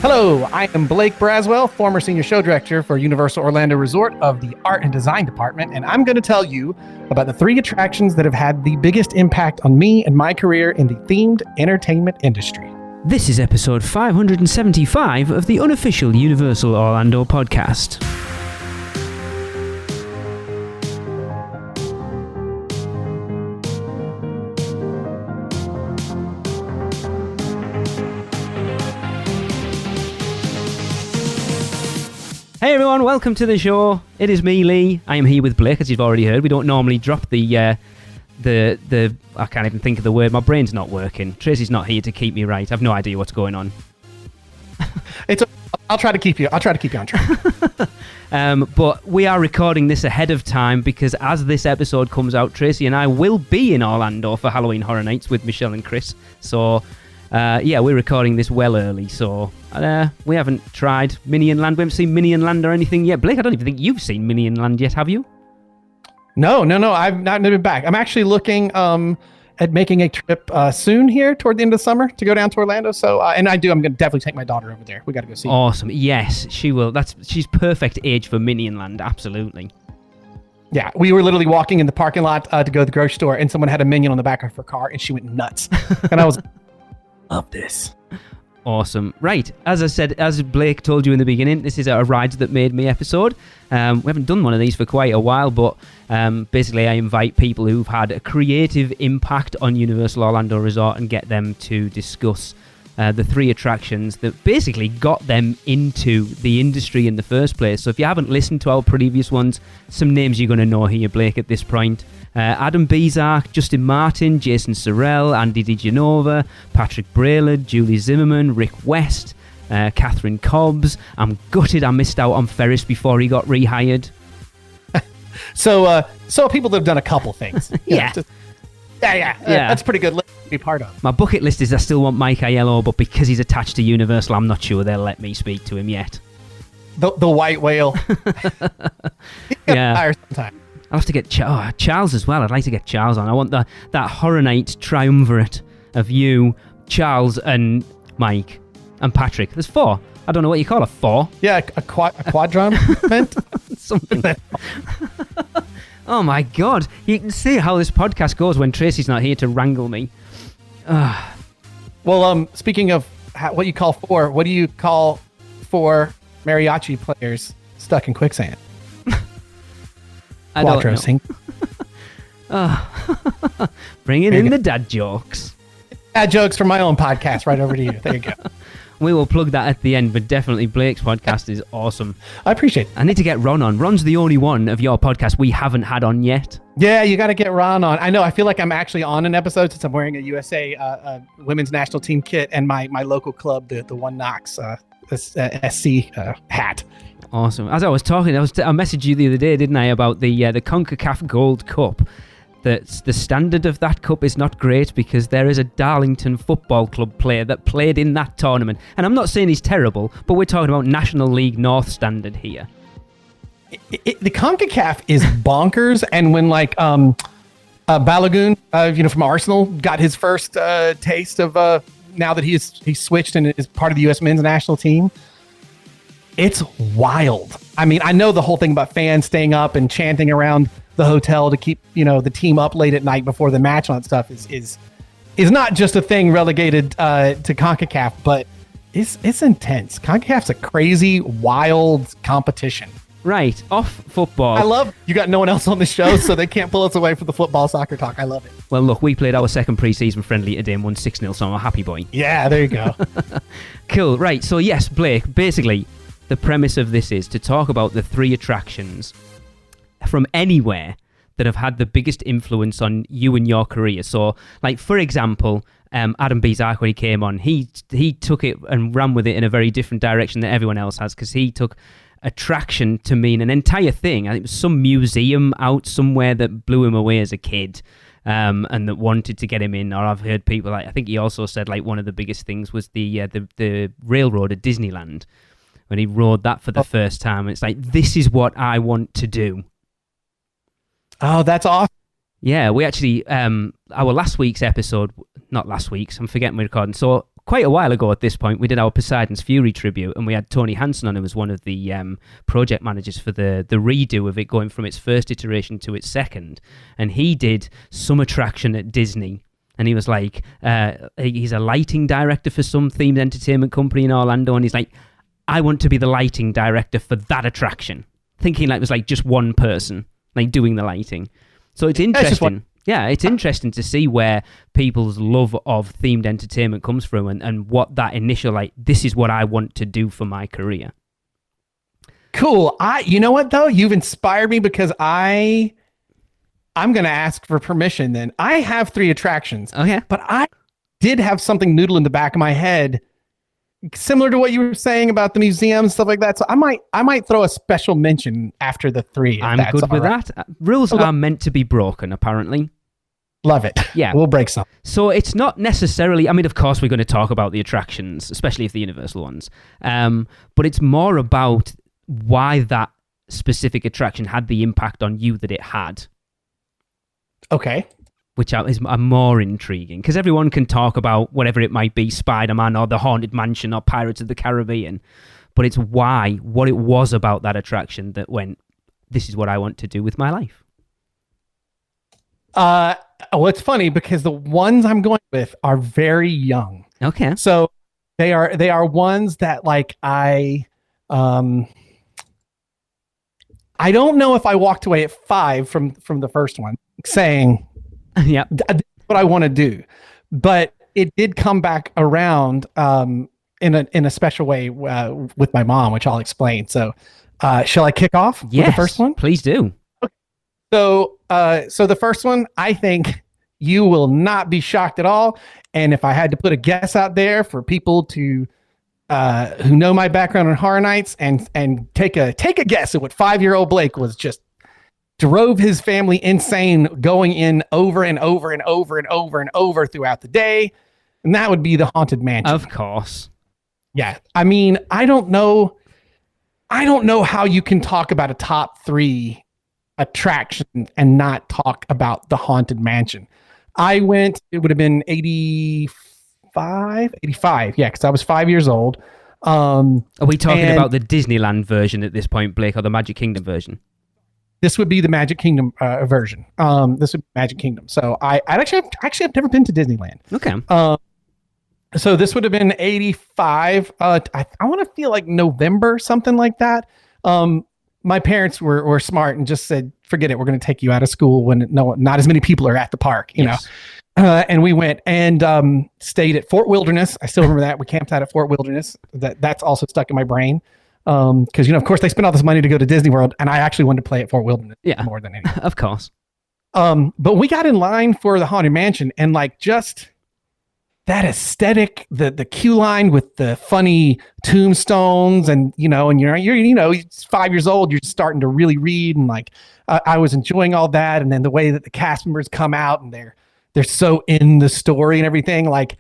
Hello, I am Blake Braswell, former senior show director for Universal Orlando Resort of the Art and Design Department, and I'm going to tell you about the 3 attractions that have had the biggest impact on me and my career in the themed entertainment industry. This is episode 575 of the Unofficial Universal Orlando Podcast. Hey everyone, welcome to the show. It is me, Lee. I am here with Blake, as you've already heard. We don't normally drop the I can't even think of the word. My brain's not working. Tracy's not here to keep me right. I've no idea what's going on. I'll try to keep you on track. But we are recording this ahead of time because as this episode comes out, Tracy and I will be in Orlando for Halloween Horror Nights with Michelle and Chris. So we're recording this well early, so we haven't tried Minion Land. We haven't seen Minion Land or anything yet. Blake, I don't even think you've seen Minion Land yet, have you? No, I've not been back. I'm actually looking at making a trip soon here toward the end of the summer to go down to Orlando. So, I'm going to definitely take my daughter over there. We got to go see. Awesome. Yes, she will. She's perfect age for Minion Land. Absolutely. Yeah, we were literally walking in the parking lot to go to the grocery store, and someone had a Minion on the back of her car, and she went nuts. And I was love this. Awesome. Right, as I said, as Blake told you in the beginning, this is a Rides That Made Me episode. We haven't done one of these for quite a while, but basically I invite people who've had a creative impact on Universal Orlando Resort and get them to discuss the 3 attractions that basically got them into the industry in the first place. So if you haven't listened to our previous ones, some names you're going to know here, Blake, at this point. Adam Bezark, Justin Martin, Jason Sorrell, Andy DiGenova, Patrick Braylard, Julie Zimmerman, Rick West, Catherine Cobbs. I'm gutted I missed out on Ferris before he got rehired. So people that have done a couple things. Yeah. Yeah. That's pretty good list to be part of. My bucket list is I still want Mike Aiello, but because he's attached to Universal, I'm not sure they'll let me speak to him yet. The white whale. Yeah. Sometime. I'll have to get Charles as well. I'd like to get Charles on. I want that Horror Night triumvirate of you, Charles, and Mike, and Patrick. There's 4. I don't know what you call a 4. Yeah, a quadron meant something. Oh my God! You can see how this podcast goes when Tracy's not here to wrangle me. Well, speaking of what you call 4, what do you call 4 mariachi players stuck in quicksand? I don't know. Bringing in the dad jokes. Dad jokes from my own podcast right over to you. There you go. We will plug that at the end, but definitely Blake's podcast is awesome. I appreciate it. I need to get Ron on. Ron's the only one of your podcast we haven't had on yet. Yeah, you got to get Ron on. I know. I feel like I'm actually on an episode since I'm wearing a USA women's national team kit and my local club, the One Knox SC hat. Awesome. As I was talking, I messaged you the other day, didn't I, about the CONCACAF Gold Cup. That the standard of that cup is not great because there is a Darlington Football Club player that played in that tournament. And I'm not saying he's terrible, but we're talking about National League North standard here. The CONCACAF is bonkers. And when Balogun, from Arsenal, got his first taste of now that he's switched and is part of the U.S. men's national team, it's wild. I mean, I know the whole thing about fans staying up and chanting around the hotel to keep, the team up late at night before the match and all that stuff is not just a thing relegated to CONCACAF, but it's intense. CONCACAF's a crazy, wild competition. Right, off football. I love you got no one else on the show, so they can't pull us away from the football soccer talk. I love it. Well, look, we played our second pre-season friendly today and won 6-0, so I'm a happy boy. Yeah, there you go. Cool. Right, so yes, Blake, basically the premise of this is to talk about the 3 attractions from anywhere that have had the biggest influence on you and your career. So, like, for example, Adam Bezark, when he came on, he took it and ran with it in a very different direction than everyone else has, because he took attraction to mean an entire thing. I think it was some museum out somewhere that blew him away as a kid, and that wanted to get him in. Or I've heard people, I think he also said, like, one of the biggest things was the railroad at Disneyland, when he rode that for the first time. It's like, this is what I want to do. Oh, that's awesome. Yeah, we actually, our last week's episode, not last week's, I'm forgetting we're recording. So quite a while ago at this point, we did our Poseidon's Fury tribute, and we had Tony Hansen on, who was one of the project managers for the redo of it, going from its first iteration to its second. And he did some attraction at Disney. And he was like, he's a lighting director for some themed entertainment company in Orlando. And he's like, I want to be the lighting director for that attraction. Thinking like it was like just one person like doing the lighting. So it's interesting. Yeah, it's interesting to see where people's love of themed entertainment comes from, and what that initial, like, this is what I want to do for my career. Cool. You know what though? You've inspired me, because I'm going to ask for permission then. I have 3 attractions. Okay. But I did have something noodle in the back of my head, similar to what you were saying about the museum and stuff like that. So I might throw a special mention after the 3. I'm good with that. Rules are meant to be broken, apparently. Love it. Yeah. We'll break some. So it's not necessarily, I mean, of course, we're going to talk about the attractions, especially if the Universal ones. But it's more about why that specific attraction had the impact on you that it had. Okay. Which are more intriguing, because everyone can talk about whatever it might be, Spider-Man or the Haunted Mansion or Pirates of the Caribbean, but it's what it was about that attraction that went, this is what I want to do with my life. Well, it's funny because the ones I'm going with are very young. Okay. So they are ones that like I don't know if I walked away at 5 from the first one saying, yeah, that's what I want to do, but it did come back around in a special way with my mom, which I'll explain. So, shall I kick off with the first one? Please do. Okay. So the first one, I think you will not be shocked at all. And if I had to put a guess out there for people to who know my background on Horror Nights and take a guess at what 5-year-old Blake was just drove his family insane, going in over and over and over and over and over throughout the day. And that would be the Haunted Mansion. Of course. Yeah. I mean, I don't know how you can talk about a top 3 attraction and not talk about the Haunted Mansion. I went, it would have been 85. Yeah. Cause I was 5 years old. Are we talking about the Disneyland version at this point, Blake, or the Magic Kingdom version? This would be the Magic Kingdom version. This would be Magic Kingdom. So I've never been to Disneyland. Okay. So this would have been 85. I want to feel like November, something like that. My parents were smart and just said, forget it. We're going to take you out of school when not as many people are at the park, you know? And we went and stayed at Fort Wilderness. I still remember that. We camped out at Fort Wilderness. That's also stuck in my brain. Because, of course, they spent all this money to go to Disney World, and I actually wanted to play at Fort Wilderness more than anything. Of course. But we got in line for the Haunted Mansion, and like just that aesthetic, the queue line with the funny tombstones, and you're 5 years old, you're starting to really read, and like I was enjoying all that, and then the way that the cast members come out and they're so in the story and everything, like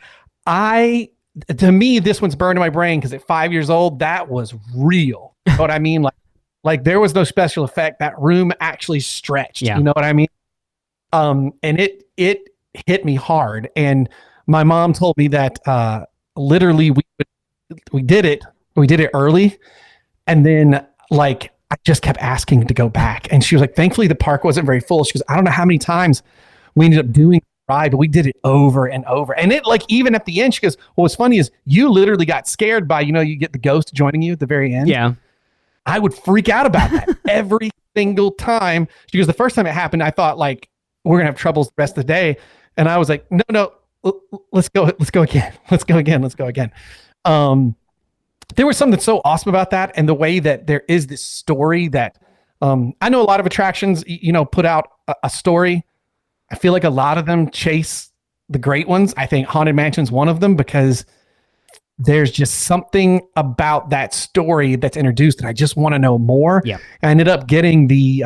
to me, this one's burned in my brain because at 5 years old, that was real. You know what I mean? Like there was no special effect. That room actually stretched. Yeah. You know what I mean? And it hit me hard. And my mom told me that literally we did it early, and then like I just kept asking to go back. And she was like, thankfully the park wasn't very full. She goes, I don't know how many times we ended up doing ride, but we did it over and over. And it like, even at the end, she goes, well, what's funny is you literally got scared by, you get the ghost joining you at the very end. Yeah. I would freak out about that every single time. She goes, the first time it happened, I thought like, we're going to have troubles the rest of the day. And I was like, no, let's go again. Let's go again. There was something so awesome about that. And the way that there is this story that, I know a lot of attractions, put out a story. I feel like a lot of them chase the great ones. I think Haunted Mansion's one of them because there's just something about that story that's introduced that I just want to know more. Yeah. I ended up getting the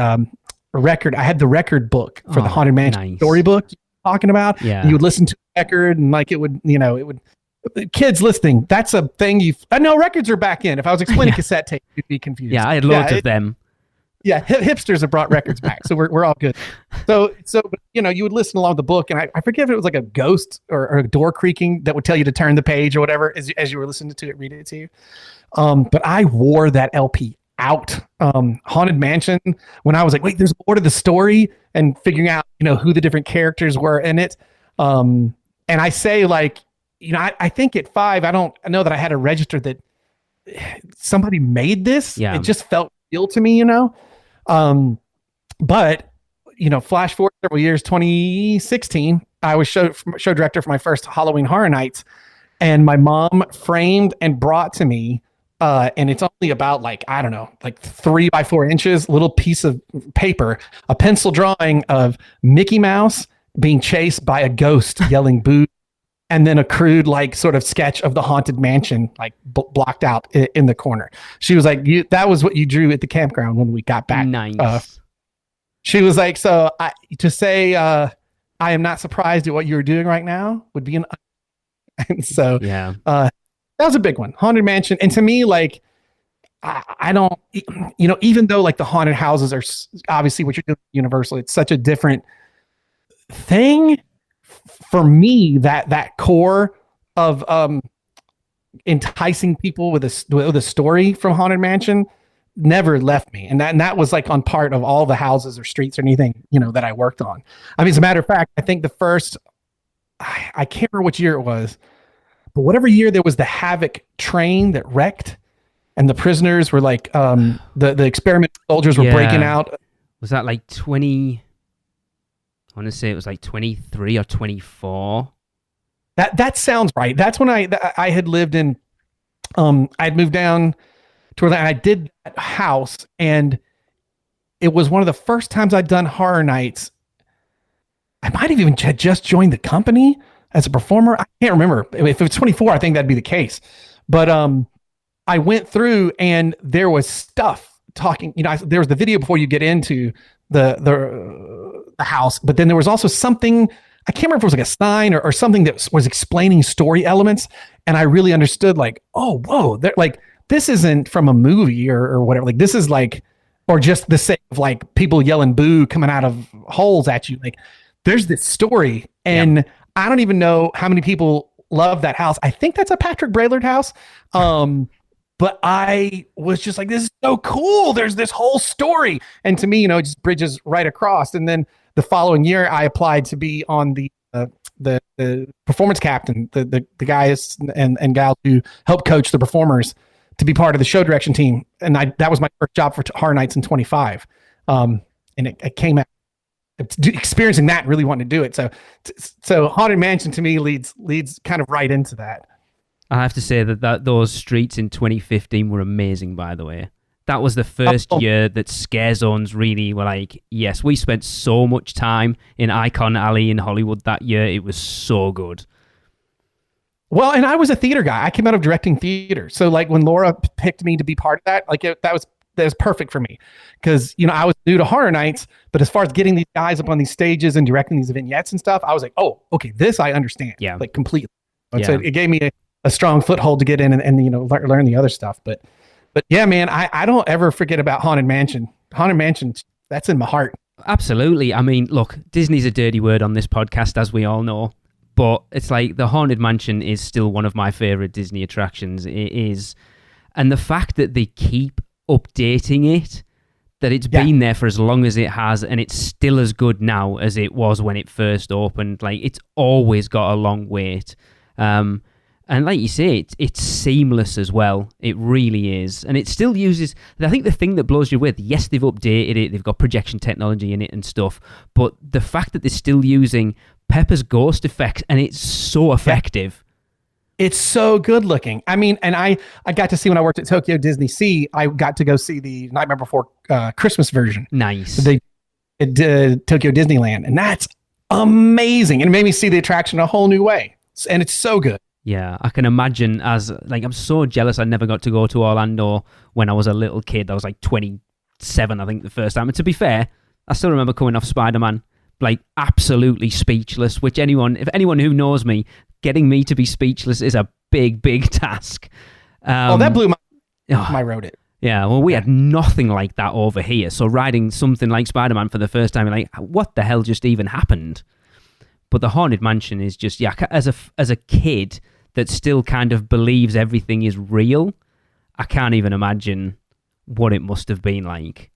record. I had the record book for the Haunted Mansion storybook you're talking about. Yeah. You would listen to the record and like it would kids listening. That's a thing I know records are back in. If I was explaining cassette tape, you'd be confused. Yeah, I had loads of them. Yeah, hipsters have brought records back, so we're all good. So but, you would listen along the book, and I forget if it was like a ghost or a door creaking that would tell you to turn the page or whatever as you were listening to it, read it to you. But I wore that LP out. Haunted Mansion, when I was like, wait, there's more to the story, and figuring out who the different characters were in it. And I say, like, I think at 5, I don't know that I had to register that somebody made this. Yeah. It just felt real to me, but flash forward several years, 2016, I was show director for my first Halloween Horror Nights, and my mom framed and brought to me, and it's only about like 3 by 4 inches, little piece of paper, a pencil drawing of Mickey Mouse being chased by a ghost yelling boo, and then a crude sort of sketch of the Haunted Mansion blocked out in the corner. She was like, that was what you drew at the campground when we got back. Nice. She was like, so to say I am not surprised at what you're doing right now would be and so yeah. That was a big one, Haunted Mansion. And to me, I don't, even though the haunted houses are obviously what you're doing at Universal, it's such a different thing. For me, that core of enticing people with a story from Haunted Mansion never left me, and that was on part of all the houses or streets or anything that I worked on. I mean, as a matter of fact, I think the first, I can't remember which year it was, but whatever year there was the Havoc train that wrecked, and the prisoners were the experimental soldiers were breaking out. Was that 20? I want to say it was 23 or 24. That sounds right. That's when I had lived in, I'd moved down to Orlando, and I did that house, and it was one of the first times I'd done Horror Nights. I might have even just joined the company as a performer. I can't remember. If it was 24, I think that'd be the case. But I went through, and there was stuff talking. There was the video before you get into the house, but then there was also something, I can't remember if it was a sign or something that was explaining story elements, and I really understood oh, whoa, this isn't from a movie or whatever. This is or just the sake of people yelling boo coming out of holes at you. There's this story, and I don't even know how many people love that house. I think that's a Patrick Braillard house. But I was just this is so cool. There's this whole story. And to me, it just bridges right across. And then the following year, I applied to be on the performance captain, the guys and gals who help coach the performers to be part of the show direction team. And that was my first job for Horror Nights in 25. And it came out experiencing that, really wanting to do it. So Haunted Mansion to me leads kind of right into that. I have to say that those streets in 2015 were amazing, by the way. That was the first year that Scare Zones really were yes, we spent so much time in Icon Alley in Hollywood that year. It was so good. Well, and I was a theater guy. I came out of directing theater. So when Laura picked me to be part of that, that was perfect for me. Because, I was new to Horror Nights, but as far as getting these guys up on these stages and directing these vignettes and stuff, I was oh, okay, this I understand. Yeah. Completely. So it gave me a strong foothold to get in and learn the other stuff. But yeah, man, I don't ever forget about Haunted Mansion. Haunted Mansion, that's in my heart. Absolutely. I mean, look, Disney's a dirty word on this podcast, as we all know, but it's the Haunted Mansion is still one of my favorite Disney attractions. It is. And the fact that they keep updating it, that it's been there for as long as it has, and it's still as good now as it was when it first opened. It's always got a long wait. And like you say, it's seamless as well. It really is. And it still uses, I think the thing that blows you with, yes, they've updated it, they've got projection technology in it and stuff, but the fact that they're still using Pepper's ghost effects, and it's so effective. It's so good looking. I mean, and I got to see when I worked at Tokyo Disney Sea, I got to go see the Nightmare Before Christmas version. Nice. They did Tokyo Disneyland, and that's amazing. And it made me see the attraction a whole new way. And it's so good. Yeah, I can imagine I'm so jealous I never got to go to Orlando when I was a little kid. I was 27, I think, the first time. And to be fair, I still remember coming off Spider-Man, absolutely speechless, which if anyone who knows me, getting me to be speechless is a big, big task. That blew my I wrote it. Yeah, well, we had nothing like that over here. So riding something like Spider-Man for the first time, like, what the hell just even happened? But the Haunted Mansion is just, as a kid that still kind of believes everything is real, I can't even imagine what it must have been like.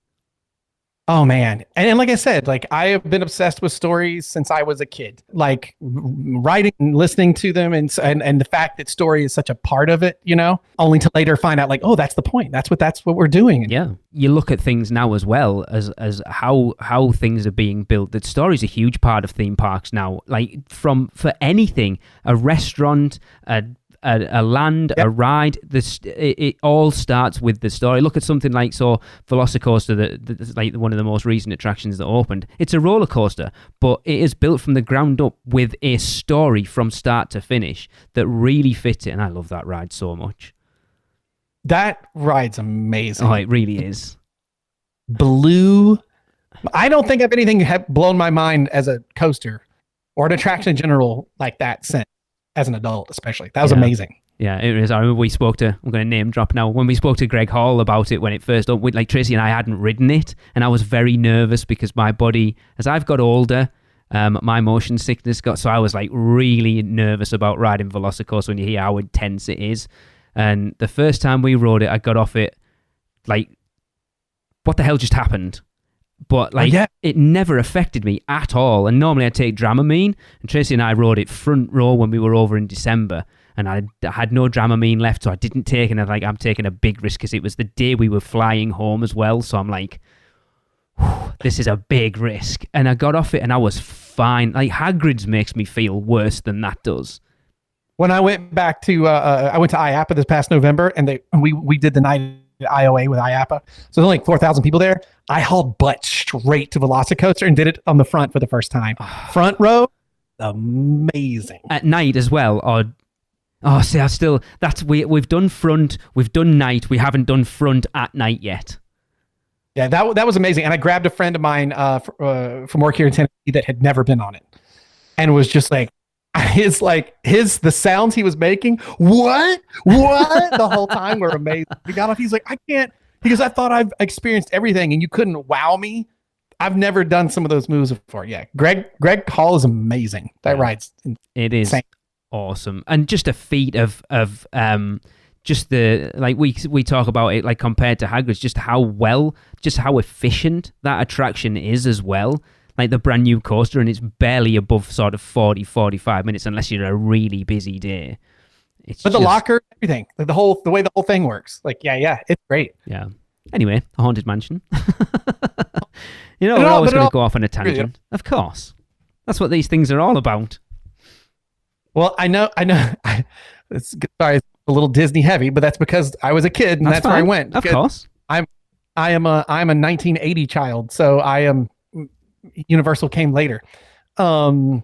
Oh man. And like I said, like I have been obsessed with stories since I was a kid, like writing and listening to them. And the fact that story is such a part of it, only to later find out like, oh, that's the point. That's what we're doing. Yeah. You look at things now as well as how things are being built. That story is a huge part of theme parks now. Like for anything, a restaurant, a land, a ride, it all starts with the story. Look at something like Velocicoaster, that's like one of the most recent attractions that opened. It's a roller coaster, but it is built from the ground up with a story from start to finish that really fits it, and I love that ride so much. That ride's amazing. Oh, it really is. I don't think I've anything have blown my mind as a coaster or an attraction in general like that since. As an adult, especially. That was amazing. Yeah, it is. I remember I'm going to name drop now, when we spoke to Greg Hall about it when it first opened, like Tracy and I hadn't ridden it, and I was very nervous because my body, as I've got older, my motion sickness so I was like really nervous about riding Velocicoaster when you hear how intense it is. And the first time we rode it, I got off it like, what the hell just happened? But it never affected me at all. And normally I take Dramamine, and Tracy and I rode it front row when we were over in December, and I had no Dramamine left, so I didn't take it. And I'm taking a big risk because it was the day we were flying home as well. So I'm like, this is a big risk. And I got off it and I was fine. Like Hagrid's makes me feel worse than that does. When I went back to, I went to IAPA this past November, and we did the night at IOA with IAPA. So there's only like 4,000 people there. I hauled butt straight to Velocicoaster and did it on the front for the first time. Front row, amazing. At night as well, we've done front, we've done night, we haven't done front at night yet. Yeah, that was amazing. And I grabbed a friend of mine from work here in Tennessee that had never been on it, and was just like, the sounds he was making, what the whole time were amazing. He got off, he's like, I can't, because I thought I've experienced everything and you couldn't wow me. I've never done some of those moves before. Yeah, Greg Hall is amazing. That ride's it is insane. Awesome, and just a feat of just the, like we talk about it, like compared to Hagrid's, just how efficient that attraction is as well. Like the brand new coaster, and it's barely above sort of 40-45 minutes unless you're a really busy day. But the locker, everything, like the way the whole thing works, like it's great. Yeah. Anyway, a Haunted Mansion. We're always going to go off on a tangent. Of course, that's what these things are all about. Well, I know. It's a little Disney heavy, but that's because I was a kid, and that's where I went. Of course, I'm a 1980 child, so I am. Universal came later. So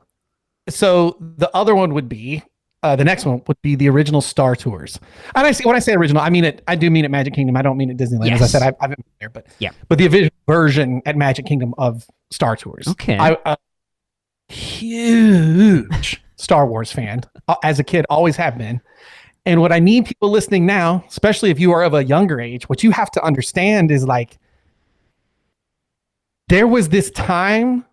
the other one would be the next one would be the original Star Tours. And when I say original, I mean it. I do mean at Magic Kingdom. I don't mean at Disneyland. Yes. As I said, I've been there, but the original version at Magic Kingdom of Star Tours. Okay, huge Star Wars fan as a kid, always have been. And what I need people listening now, especially if you are of a younger age, what you have to understand is like, there was this time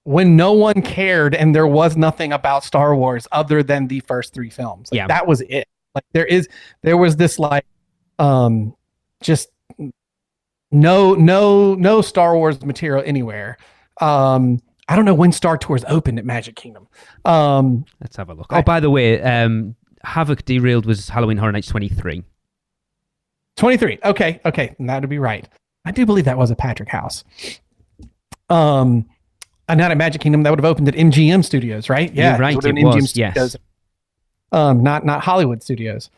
when no one cared and there was nothing about Star Wars other than the first three films. That was it. Like there was this like just no Star Wars material anywhere. I don't know when Star Tours opened at Magic Kingdom. Let's have a look. By the way, Havoc Derailed was Halloween Horror Nights 23. 23. Okay. And that would be right. I do believe that was a Patrick House. And not at Magic Kingdom. That would have opened at MGM Studios, right? Yeah, you're right. It MGM was, Studios. Yes. Not Hollywood Studios.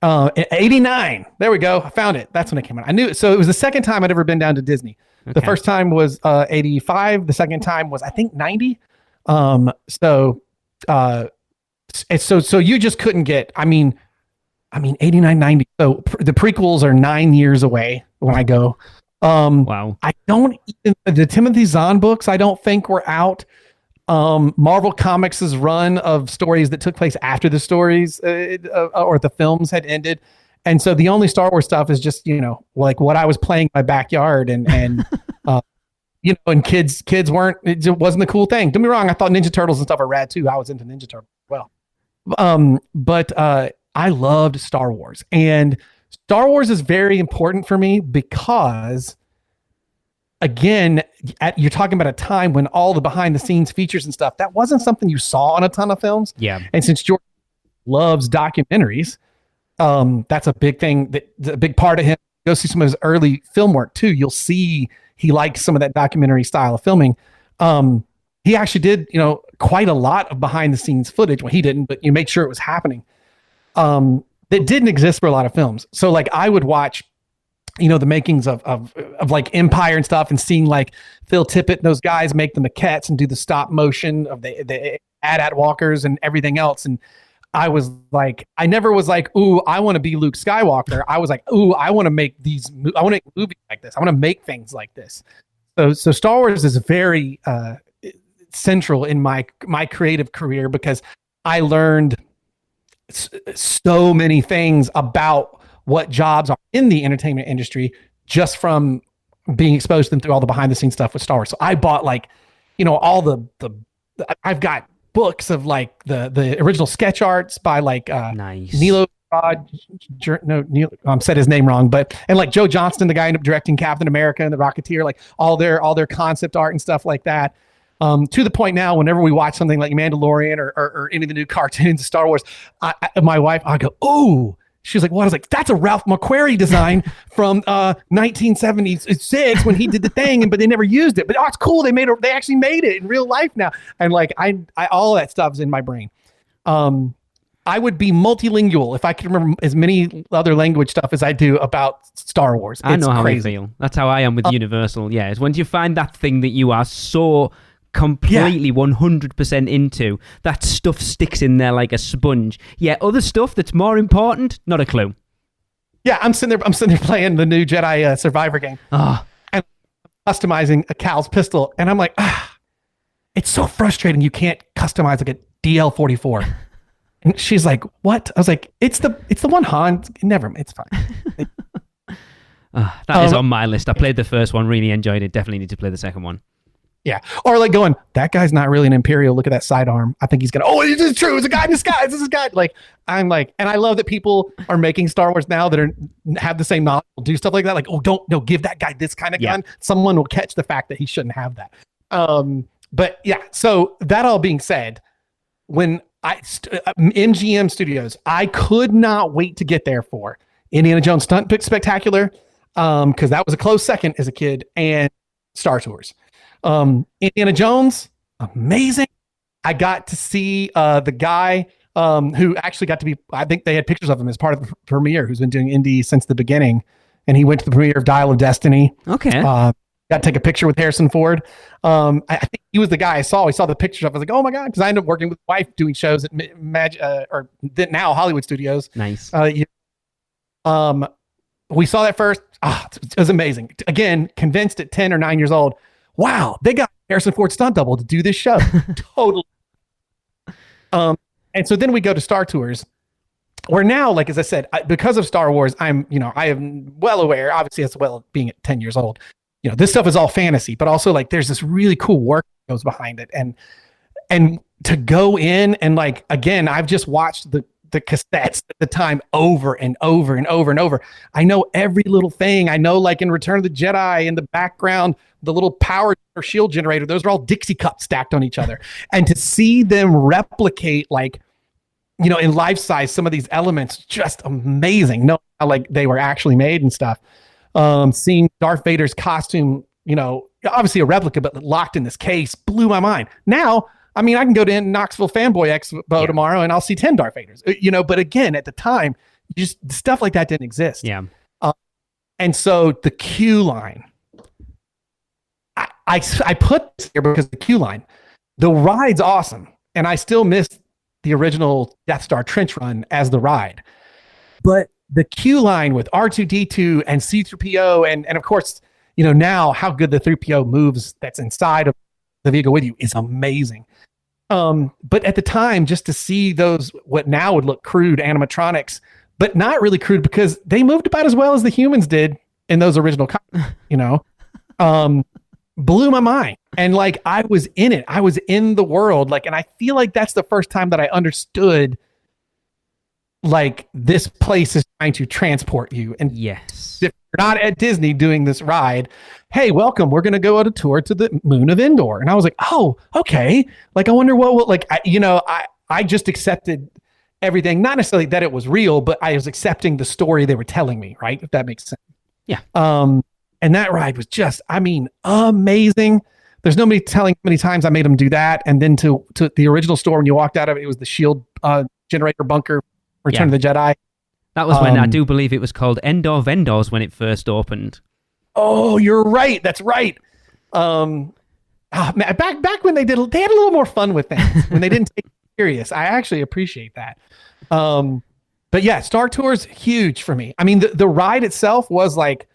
89. There we go. I found it. That's when it came out. I knew it. So it was the second time I'd ever been down to Disney. Okay. The first time was 85. The second time was, I think, 90. So you just couldn't get, I mean, 89, 90. So the prequels are 9 years away when I go. Wow. I don't even, the Timothy Zahn books, I don't think were out. Marvel Comics' run of stories that took place after the stories or the films had ended. And so the only Star Wars stuff is just, like what I was playing in my backyard and and kids weren't, it wasn't the cool thing. Don't be wrong. I thought Ninja Turtles and stuff are rad too. I was into Ninja Turtles as well. But I loved Star Wars, and Star Wars is very important for me because, again, you're talking about a time when all the behind the scenes features and stuff, that wasn't something you saw on a ton of films. Yeah. And since George loves documentaries, that's a big thing, a big part of him. Go see some of his early film work too. You'll see he likes some of that documentary style of filming. He actually did, quite a lot of behind the scenes footage. Well, he didn't, but you made sure it was happening. That didn't exist for a lot of films. So like I would watch, the makings of like Empire and stuff, and seeing like Phil Tippett and those guys make the maquettes and do the stop motion of the AT-AT walkers and everything else. And I was like, I never was like, ooh, I want to be Luke Skywalker. I was like, ooh, I want to make I want to make movies like this. I want to make things like this. So Star Wars is very central in my creative career because I learned so many things about what jobs are in the entertainment industry just from being exposed to them through all the behind the scenes stuff with Star Wars. So I bought like, all I've got books of like the original sketch arts by like nice. Neil, said his name wrong, and like Joe Johnston, the guy who ended up directing Captain America and the Rocketeer, like all their concept art and stuff like that. To the point now, whenever we watch something like Mandalorian or any of the new cartoons of Star Wars, my wife, I go, "Oh!" She's like, "What?" I was like, "That's a Ralph McQuarrie design from 1976 when he did the thing, but they never used it. But it's cool. They actually made it in real life now." And like, I all that stuff's in my brain. I would be multilingual if I could remember as many other language stuff as I do about Star Wars. I know how you feel. That's how I am with Universal. Yeah, it's once you find that thing that you are so completely 100% into, that stuff sticks in there like a sponge. Yeah, other stuff that's more important, not a clue. Yeah, I'm sitting there playing the new Jedi Survivor game. And customizing a Cal's pistol, and I'm like, it's so frustrating you can't customize like a DL-44. And she's like, "What?" I was like, it's the one Han. Never, it's fine. That is on my list. I played the first one, really enjoyed it. Definitely need to play the second one. Yeah. Or like going, that guy's not really an Imperial. Look at that sidearm. I think he's going to, this is true. It's a guy in disguise. This is a guy. Like, I'm like, and I love that people are making Star Wars now that have the same knowledge, will do stuff like that. Like, give that guy this kind of gun. Someone will catch the fact that he shouldn't have that. But yeah, so that all being said, when MGM Studios, I could not wait to get there for Indiana Jones Stunt Spectacular, because that was a close second as a kid, and Star Tours. Indiana Jones, amazing. I got to see the guy who actually got to be, I think they had pictures of him as part of the premiere, who's been doing indie since the beginning. And he went to the premiere of Dial of Destiny. Okay. Got to take a picture with Harrison Ford. I think he was the guy I saw. We saw the pictures of. I was like, oh my God, because I ended up working with my wife doing shows at now Hollywood Studios. Nice. We saw that first. It was amazing. Again, convinced at 10 or 9 years old. Wow, they got Harrison Ford stunt double to do this show. Totally. And so then we go to Star Tours, where now, like, as I said, because of Star Wars, I am well aware, obviously as well being at 10 years old, this stuff is all fantasy, but also like there's this really cool work that goes behind it. And to go in and like, again, I've just watched the cassettes at the time over and over and over and over. I know every little thing. I know, like in Return of the Jedi, in the background, the little power or shield generator, those are all Dixie cups stacked on each other. And to see them replicate, like, in life size, some of these elements, just amazing. No, like they were actually made and stuff. Seeing Darth Vader's costume, obviously a replica, but locked in this case, blew my mind. Now, I mean, I can go to Knoxville Fanboy Expo tomorrow and I'll see 10 Darth Vaders, but again, at the time, just stuff like that didn't exist. Yeah. And so the queue line, I put this here because the queue line, the ride's awesome. And I still miss the original Death Star trench run as the ride. But the queue line with R2-D2 and C-3PO and of course, now how good the 3PO moves that's inside of the vehicle with you is amazing. But at the time, just to see those, what now would look crude animatronics but not really crude because they moved about as well as the humans did in those original, blew my mind. And like, I was in it. I was in the world. Like, and I feel like that's the first time that I understood, like, this place is trying to transport you. And yes, if you're not at Disney doing this ride, hey, welcome. We're going to go on a tour to the moon of Endor. And I was like, oh, okay. Like, I wonder what will, like, I just accepted everything, not necessarily that it was real, but I was accepting the story they were telling me, right? If that makes sense. Yeah. And that ride was just, amazing. There's nobody telling how many times I made them do that. And then to the original store, when you walked out of it, it was the shield generator bunker, Return of the Jedi. That was when I do believe it was called Endor Vendors when it first opened. Oh, you're right. That's right. Man, back when they had a little more fun with things, when they didn't take it serious. I actually appreciate that. But yeah, Star Tours, huge for me. I mean, the ride itself was like,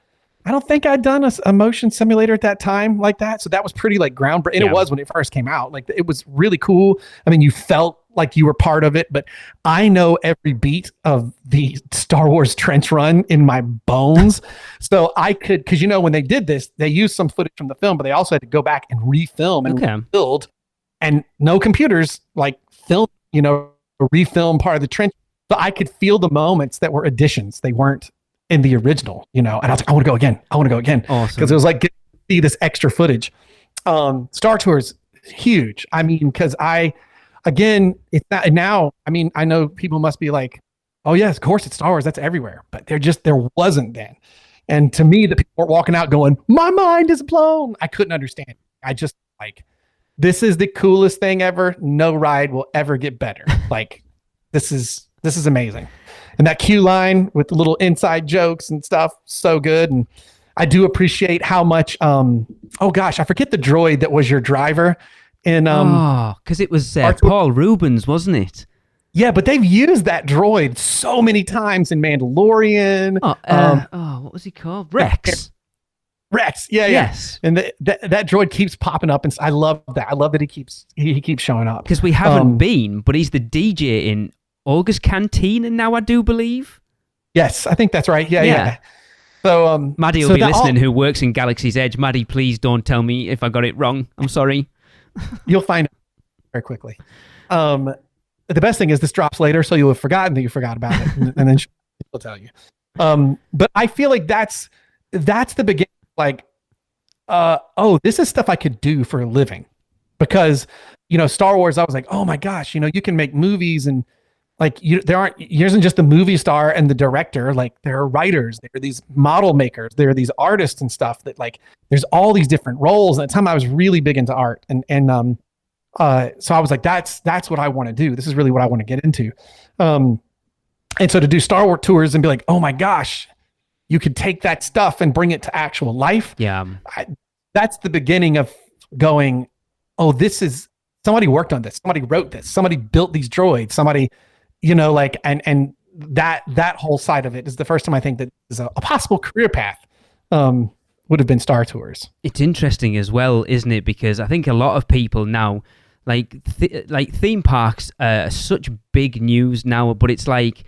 I don't think I'd done a motion simulator at that time like that. So that was pretty like groundbreaking. And it was when it first came out. Like, it was really cool. I mean, you felt like you were part of it, but I know every beat of the Star Wars trench run in my bones. So I could, because when they did this, they used some footage from the film, but they also had to go back and refilm and rebuild, and no computers like film, refilm part of the trench. So I could feel the moments that were additions. They weren't in the original, and I was like, I want to go again. Awesome. Because it was like, get to see this extra footage. Star Tours, huge. I mean, because it's not now. I mean, I know people must be like, oh yes, of course it's Star Wars. That's everywhere. But there wasn't then. And to me, the people were walking out going, my mind is blown. I couldn't understand. I just like, this is the coolest thing ever. No ride will ever get better. Like, this is amazing. And that queue line with the little inside jokes and stuff, so good. And I do appreciate how much, I forget the droid that was your driver. And because it was Paul Rubens, wasn't it? Yeah, but they've used that droid so many times in Mandalorian. What was he called? Rex. Rex, yeah. Yes. And that droid keeps popping up, and I love that. I love that he keeps showing up. Because we haven't been, but he's the DJ in Olga's Cantina now, I do believe. Yes, I think that's right. Yeah. So Maddie will be listening, who works in Galaxy's Edge. Maddie, please don't tell me if I got it wrong. I'm sorry. You'll find it very quickly. The best thing is this drops later, so you'll have forgotten that you forgot about it, and then she'll tell you. But I feel like that's the beginning. Like, this is stuff I could do for a living, because Star Wars. I was like, oh my gosh, you can make movies, and like there isn't just the movie star and the director. Like, there are writers, there are these model makers, there are these artists and stuff that, like, there's all these different roles. And at the time I was really big into art, and so I was like, that's what I want to do. This is really what I want to get into. And so to do Star Wars tours and be like, oh my gosh, you could take that stuff and bring it to actual life. Yeah. That's the beginning of going, oh, this is, somebody worked on this. Somebody wrote this. Somebody built these droids. Somebody, and that whole side of it is the first time I think that is a possible career path would have been Star Tours. It's interesting as well, isn't it? Because I think a lot of people now, like theme parks are such big news now, but it's like,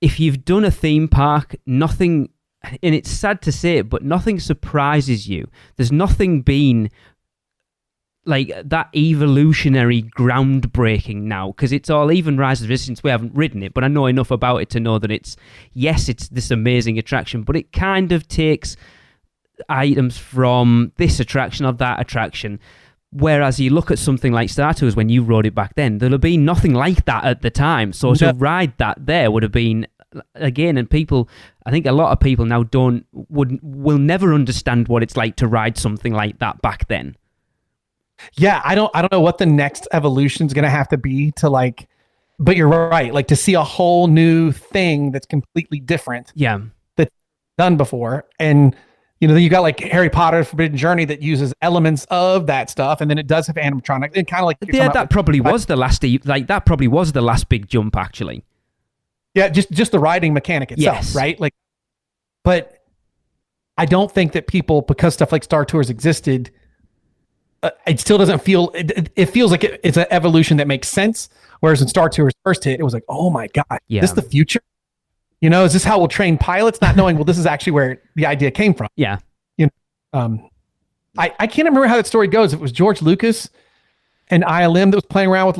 if you've done a theme park, nothing, and it's sad to say it, but nothing surprises you. There's nothing been like that evolutionary groundbreaking now, because it's all, even Rise of the Resistance, we haven't ridden it, but I know enough about it to know that it's this amazing attraction, but it kind of takes items from this attraction or that attraction. Whereas you look at something like Star Tours, when you rode it back then, there'll have been nothing like that at the time. So to ride that there would have been, again, and people, I think a lot of people now will never understand what it's like to ride something like that back then. Yeah, I don't know what the next evolution is going to have to be to, like, but you're right, like, to see a whole new thing that's completely different. Yeah. That's done before. And you got like Harry Potter Forbidden Journey that uses elements of that stuff, and then it does have animatronic, and kind of like, yeah, that probably was the last, that probably was the last big jump, actually. Yeah, just the riding mechanic itself, yes. Right? Like, but I don't think that people, because stuff like Star Tours existed, it still doesn't feel, it feels like it's an evolution that makes sense. Whereas when Star Tours first hit, it was like, oh my God, this is the future. Is this how we'll train pilots? Not knowing, well, this is actually where the idea came from. Yeah. I can't remember how that story goes. If it was George Lucas and ILM that was playing around with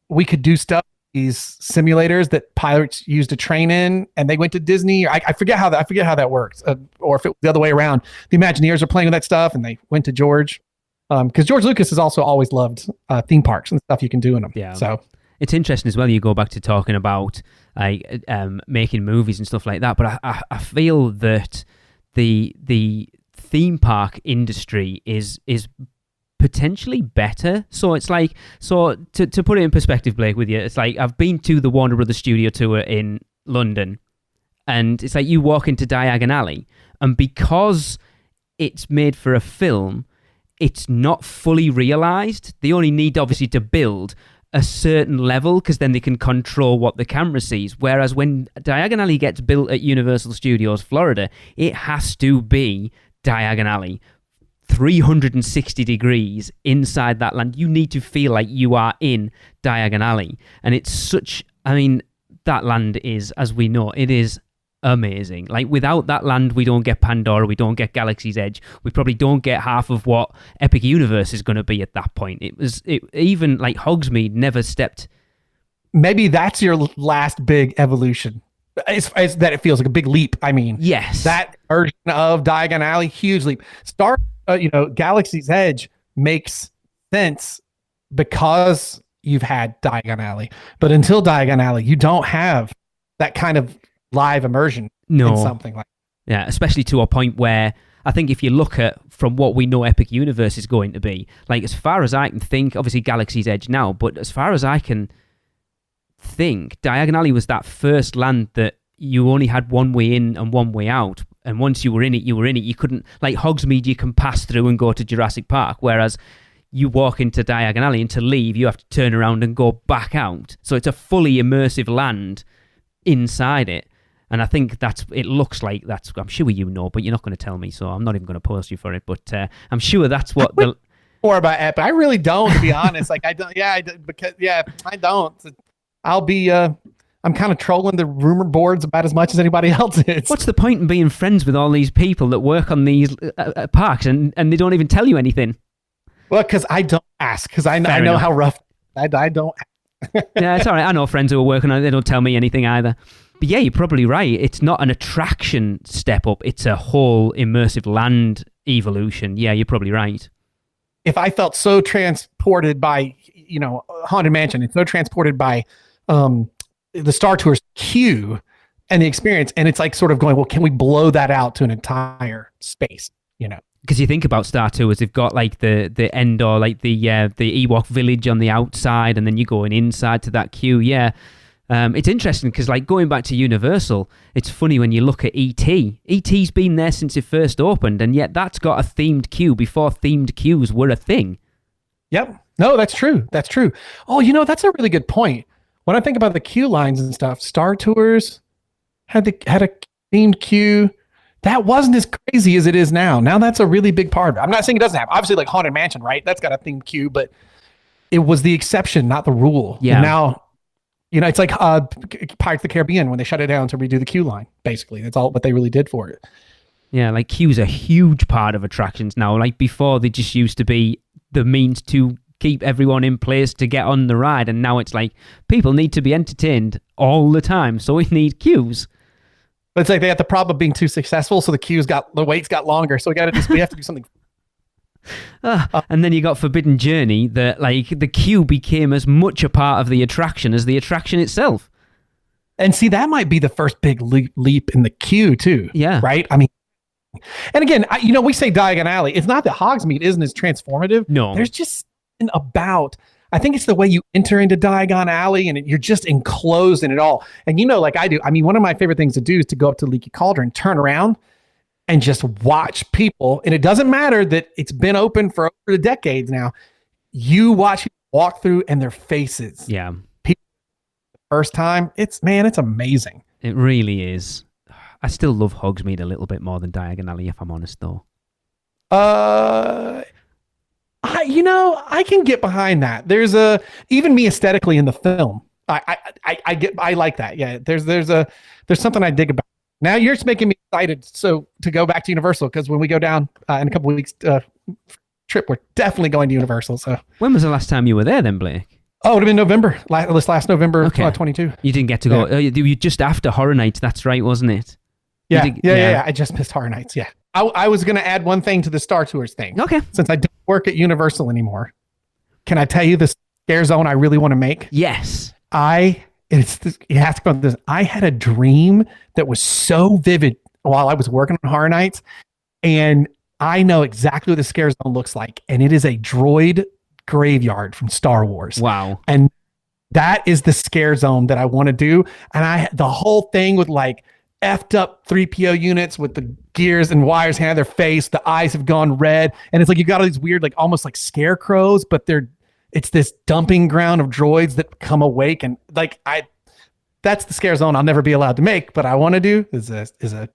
we could do stuff, these simulators that pilots used to train in, and they went to Disney. I forget how that works, or if it was the other way around. The Imagineers are playing with that stuff, and they went to George, because George Lucas has also always loved theme parks and stuff you can do in them. Yeah. So it's interesting as well. You go back to talking about making movies and stuff like that, but I feel that the theme park industry is potentially better. So it's like, to put it in perspective, Blake, with you, it's like I've been to the Warner Brothers studio tour in London, and it's like you walk into Diagon Alley, and because it's made for a film, it's not fully realized. They only need obviously to build a certain level, because then they can control what the camera sees. Whereas when Diagon Alley gets built at Universal Studios Florida, it has to be Diagon Alley, 360 degrees inside that land. You need to feel like you are in Diagon Alley. And it's such, that land is, as we know, it is amazing. Like, without that land, we don't get Pandora, we don't get Galaxy's Edge, we probably don't get half of what Epic Universe is going to be at that point. Even like Hogsmeade never stepped. Maybe that's your last big evolution. It's that it feels like a big leap. Yes, that version of Diagon Alley, huge leap. Galaxy's Edge makes sense because you've had Diagon Alley, but until Diagon Alley, you don't have that kind of live immersion in something like that. Yeah, especially to a point where I think if you look at from what we know Epic Universe is going to be, like, as far as I can think, obviously Galaxy's Edge now, but as far as I can think, Diagon Alley was that first land that you only had one way in and one way out. And once you were in it, you were in it. You couldn't, like Hogsmeade, you can pass through and go to Jurassic Park, whereas you walk into Diagon Alley, and to leave, you have to turn around and go back out. So it's a fully immersive land inside it. And I think it looks like I'm sure you know, but you're not going to tell me, so I'm not even going to post you for it. But I'm sure that's what more about Epic. I really don't, to be honest. Like, I don't, I don't. I'll be, I'm kind of trolling the rumor boards about as much as anybody else is. What's the point in being friends with all these people that work on these parks and they don't even tell you anything? Well, because I don't ask, because I know how rough. I don't ask. Yeah, it's all right. I know friends who are working on it. They don't tell me anything either. But yeah, you're probably right. It's not an attraction step up. It's a whole immersive land evolution. Yeah, you're probably right. If I felt so transported by, Haunted Mansion, and so transported by the Star Tours queue and the experience, and it's like sort of going, well, can we blow that out to an entire space? Because you think about Star Tours, they've got like the Endor, like the Ewok village on the outside, and then you're going inside to that queue. Yeah. It's interesting because, like, going back to Universal, it's funny when you look at E.T. E.T.'s been there since it first opened, and yet that's got a themed queue before themed queues were a thing. Yep. No, that's true. That's true. Oh, that's a really good point. When I think about the queue lines and stuff, Star Tours had a themed queue. That wasn't as crazy as it is now. Now that's a really big part of it. I'm not saying it doesn't have. Obviously, like Haunted Mansion, right? That's got a themed queue, but it was the exception, not the rule. Yeah. And now, it's like Pirates of the Caribbean when they shut it down to redo the queue line. Basically, that's all what they really did for it. Yeah, like queues are a huge part of attractions now. Like before, they just used to be the means to keep everyone in place to get on the ride, and now it's like people need to be entertained all the time, so we need queues. But it's like they got the problem of being too successful, so the waits got longer. So we have to do something. And then you got Forbidden Journey, that like the queue became as much a part of the attraction as the attraction itself. And see, that might be the first big leap in the queue too. Yeah. Right? And again, we say Diagon Alley. It's not that Hogsmeade isn't as transformative. No. There's just something about, I think it's the way you enter into Diagon Alley, and you're just enclosed in it all. And like I do, one of my favorite things to do is to go up to Leaky Cauldron, turn around, and just watch people. And it doesn't matter that it's been open for over decades now. You watch people walk through and their faces. Yeah. People, the first time, it's amazing. It really is. I still love Hogsmeade a little bit more than Diagon Alley, if I'm honest, though. I can get behind that. There's even me aesthetically in the film, I like that. Yeah, there's something I dig about. Now you're just making me excited. So to go back to Universal, because when we go down in a couple of weeks trip, we're definitely going to Universal. So when was the last time you were there then, Blake? Oh, it would have been November. Last November, okay. 22. You didn't get to go. You just after Horror Nights. That's right, wasn't it? Yeah. I just missed Horror Nights. Yeah. I was going to add one thing to the Star Tours thing. Okay. Since I don't work at Universal anymore, can I tell you the scare zone I really want to make? Yes. You have to go this. I had a dream that was so vivid while I was working on Horror Nights, and I know exactly what the scare zone looks like, and it is a droid graveyard from Star Wars. Wow. And that is the scare zone that I want to do. And the whole thing with like effed up 3PO units with the gears and wires hand their face, the eyes have gone red, and it's like you got all these weird, like almost like scarecrows, but it's this dumping ground of droids that come awake, and like that's the scare zone I'll never be allowed to make, but I want to do is a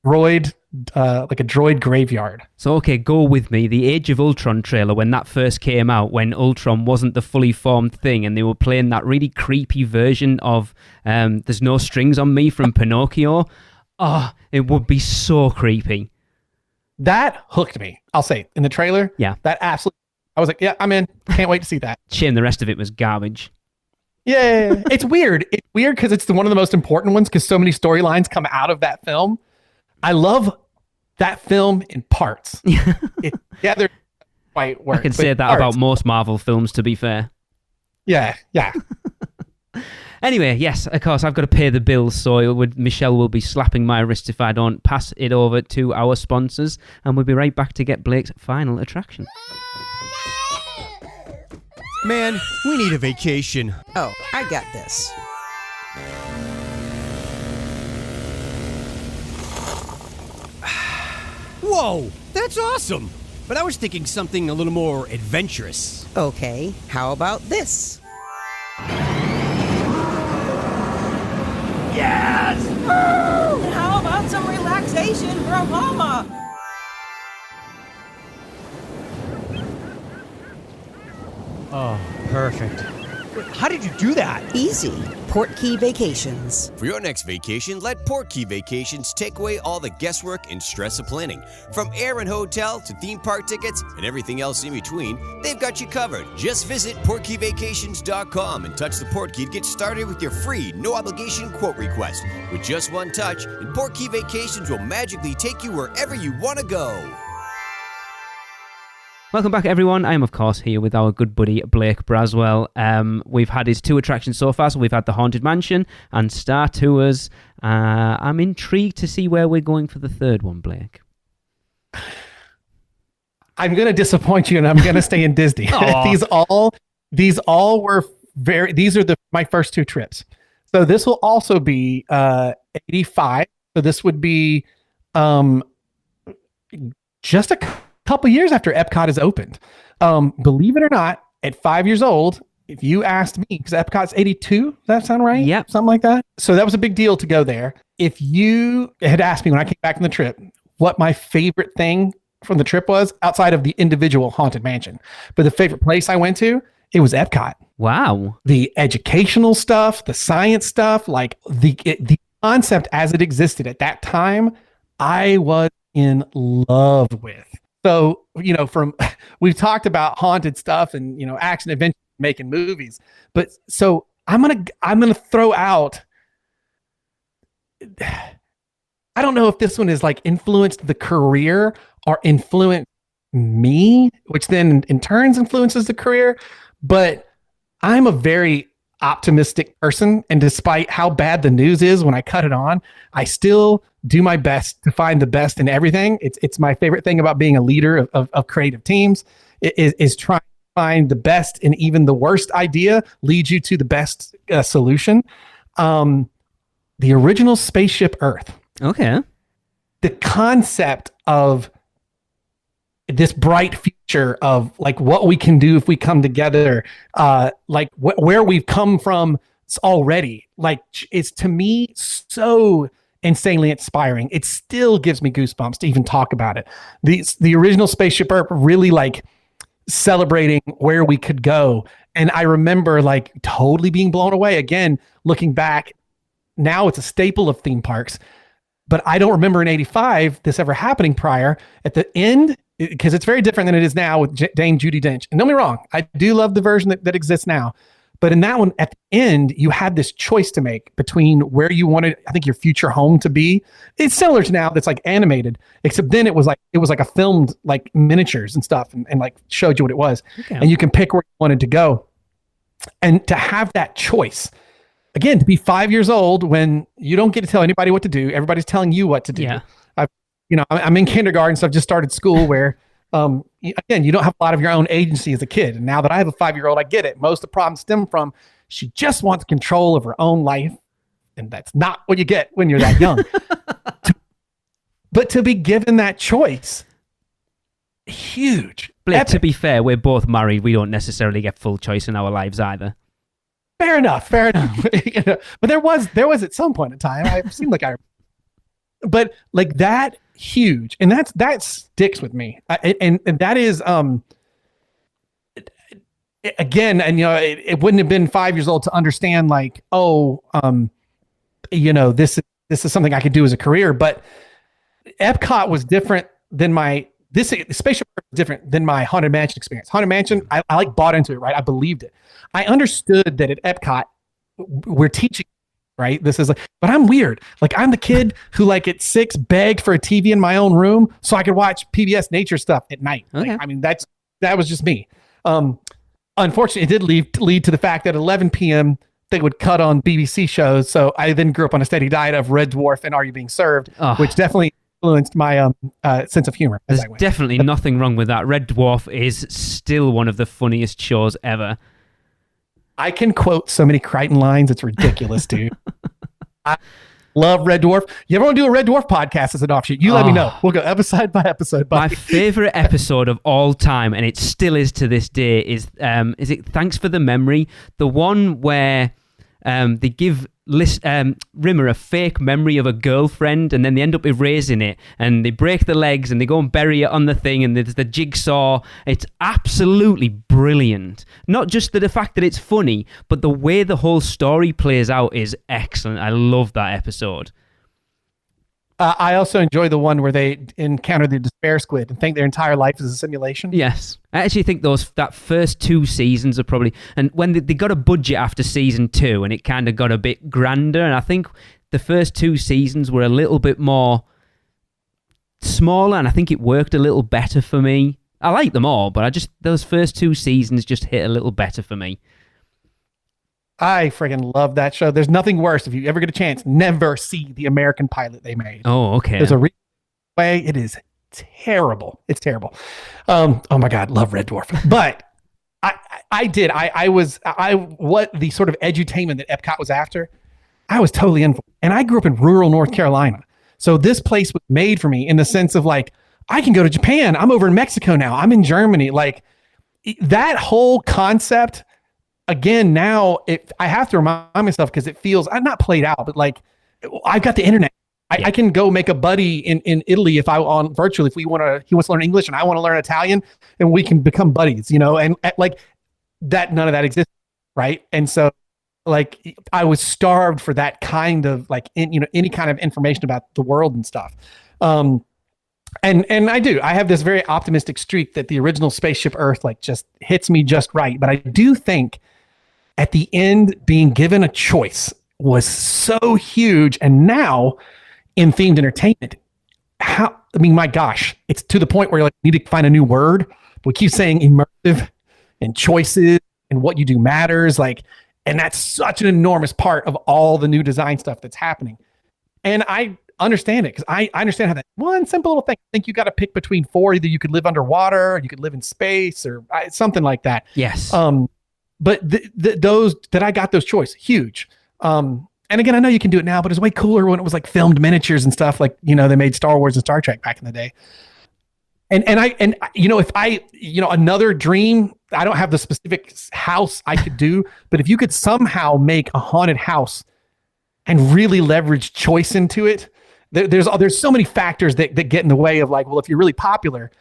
droid, like a droid graveyard. So okay, go with me. The Age of Ultron trailer, when that first came out, when Ultron wasn't the fully formed thing, and they were playing that really creepy version of "There's No Strings on Me" from Pinocchio. Oh, it would be so creepy. That hooked me. I'll say in the trailer. Yeah, that absolutely. I was like, yeah, I'm in. Can't wait to see that. Shame the rest of it was garbage. Yeah. It's weird. It's weird because it's one of the most important ones because so many storylines come out of that film. I love that film in parts. They're quite work. I can say that about most Marvel films, to be fair. Yeah. Anyway, yes, of course, I've got to pay the bills, so Michelle will be slapping my wrist if I don't pass it over to our sponsors, and we'll be right back to get Blake's final attraction. Man, we need a vacation. Oh, I got this. Whoa, that's awesome. But I was thinking something a little more adventurous. Okay, how about this? Yes! And how about some relaxation from Mama? Oh, perfect. How did you do that? Easy. PortKey Vacations. For your next vacation, let PortKey Vacations take away all the guesswork and stress of planning. From air and hotel to theme park tickets and everything else in between, they've got you covered. Just visit PortKeyVacations.com and touch the PortKey to get started with your free, no-obligation quote request. With just one touch, and PortKey Vacations will magically take you wherever you want to go. Welcome back, everyone. I am, of course, here with our good buddy, Blake Braswell. We've had his 2 attractions so far, so we've had the Haunted Mansion and Star Tours. I'm intrigued to see where we're going for the third one, Blake. I'm going to disappoint you, and I'm going to stay in Disney. These all were these are my first 2 trips. So this will also be 85. So this would be just a couple years after Epcot is opened. Believe it or not, at 5 years old, if you asked me, because Epcot's 82, does that sound right? Yep. Something like that. So that was a big deal to go there. If you had asked me when I came back from the trip, what my favorite thing from the trip was, outside of the individual Haunted Mansion, but the favorite place I went to, it was Epcot. Wow. The educational stuff, the science stuff, like the concept as it existed at that time, I was in love with. So, we've talked about haunted stuff and, action adventure making movies, but so I'm going to throw out, I don't know if this one is like influenced the career or influenced me, which then in turns influences the career, but I'm a very optimistic person, and despite how bad the news is when I cut it on, I still do my best to find the best in everything. It's my favorite thing about being a leader of creative teams is trying to find the best in even the worst idea leads you to the best solution. The original Spaceship Earth. Okay. The concept of this bright future of like what we can do if we come together, where we've come from already, like it's to me so insanely inspiring. It still gives me goosebumps to even talk about it. The original Spaceship Earth really like celebrating where we could go. And I remember like totally being blown away. Again, looking back, now it's a staple of theme parks. But I don't remember in 85 this ever happening prior. At the end, because it's very different than it is now with Dame Judi Dench. And don't be wrong, I do love the version that exists now. But in that one, at the end, you had this choice to make between where you wanted, I think, your future home to be. It's similar to now that's like animated, except then it was like a filmed like miniatures and stuff and like showed you what it was. Okay. And you can pick where you wanted to go. And to have that choice, again, to be 5 years old when you don't get to tell anybody what to do, everybody's telling you what to do. Yeah. I'm in kindergarten, so I've just started school where, again, you don't have a lot of your own agency as a kid. And now that I have a 5-year-old, I get it. Most of the problems stem from she just wants control of her own life. And that's not what you get when you're that young. But to be given that choice, huge. Blake, to be fair, we're both married. We don't necessarily get full choice in our lives either. Fair enough. But there was at some point in time, I seemed like but like that huge, and that sticks with me. And that is, again, and it wouldn't have been 5 years old to understand like, this is something I could do as a career. But Epcot was different than this spaceship was different than my Haunted Mansion experience. Haunted Mansion, I like bought into it, right? I believed it. I understood that at Epcot, we're teaching, right? This is like, but I'm weird. Like I'm the kid who like at 6 begged for a TV in my own room so I could watch PBS nature stuff at night. Okay. Like, I mean, that was just me. Unfortunately, it did lead to the fact that at 11 p.m. they would cut on BBC shows. So I then grew up on a steady diet of Red Dwarf and Are You Being Served, which definitely influenced my sense of humor. There's definitely nothing wrong with that. Red Dwarf is still one of the funniest shows ever. I can quote so many Crichton lines. It's ridiculous, dude. I love Red Dwarf. You ever want to do a Red Dwarf podcast as an offshoot? You let me know. We'll go episode by episode. My favorite episode of all time, and it still is to this day, is it Thanks for the Memory? The one where they give Rimmer a fake memory of a girlfriend, and then they end up erasing it, and they break the legs, and they go and bury it on the thing, and there's the jigsaw. It's absolutely brilliant. Not just the fact that it's funny, but the way the whole story plays out is excellent. I love that episode. I also enjoy the one where they encounter the despair squid and think their entire life is a simulation. Yes. I actually think that first 2 seasons are probably... And when they got a budget after season 2, and it kind of got a bit grander, and I think the first 2 seasons were a little bit more smaller, and I think it worked a little better for me. I like them all, but those first 2 seasons just hit a little better for me. I friggin' love that show. There's nothing worse. If you ever get a chance, never see the American pilot they made. Oh, okay. There's a way. It is terrible. It's terrible. Oh my God, love Red Dwarf. But what the sort of edutainment that Epcot was after, I was totally in for. And I grew up in rural North Carolina. So this place was made for me in the sense of like, I can go to Japan. I'm over in Mexico now. I'm in Germany. Like that whole concept. Again, now I have to remind myself because it feels, I'm not played out, but like I've got the internet. I can go make a buddy in Italy if virtually, if he wants to learn English and I want to learn Italian, and we can become buddies, and like that, none of that exists. Right. And so like I was starved for that kind of like, any kind of information about the world and stuff. And I have this very optimistic streak that the original Spaceship Earth like just hits me just right. But I do think at the end, being given a choice was so huge. And now in themed entertainment, my gosh, it's to the point where you like need to find a new word. We keep saying immersive and choices and what you do matters. Like, and that's such an enormous part of all the new design stuff that's happening. And I understand it because I understand how that one simple little thing. I think you got to pick between 4. Either you could live underwater, or you could live in space, or something like that. Yes. But those that I got those choice huge. And again, I know you can do it now, but it's way cooler when it was like filmed miniatures and stuff. Like they made Star Wars and Star Trek back in the day. And if another dream, I don't have the specific house I could do, but if you could somehow make a haunted house and really leverage choice into it. There's so many factors that get in the way of like, well, if you're really popular,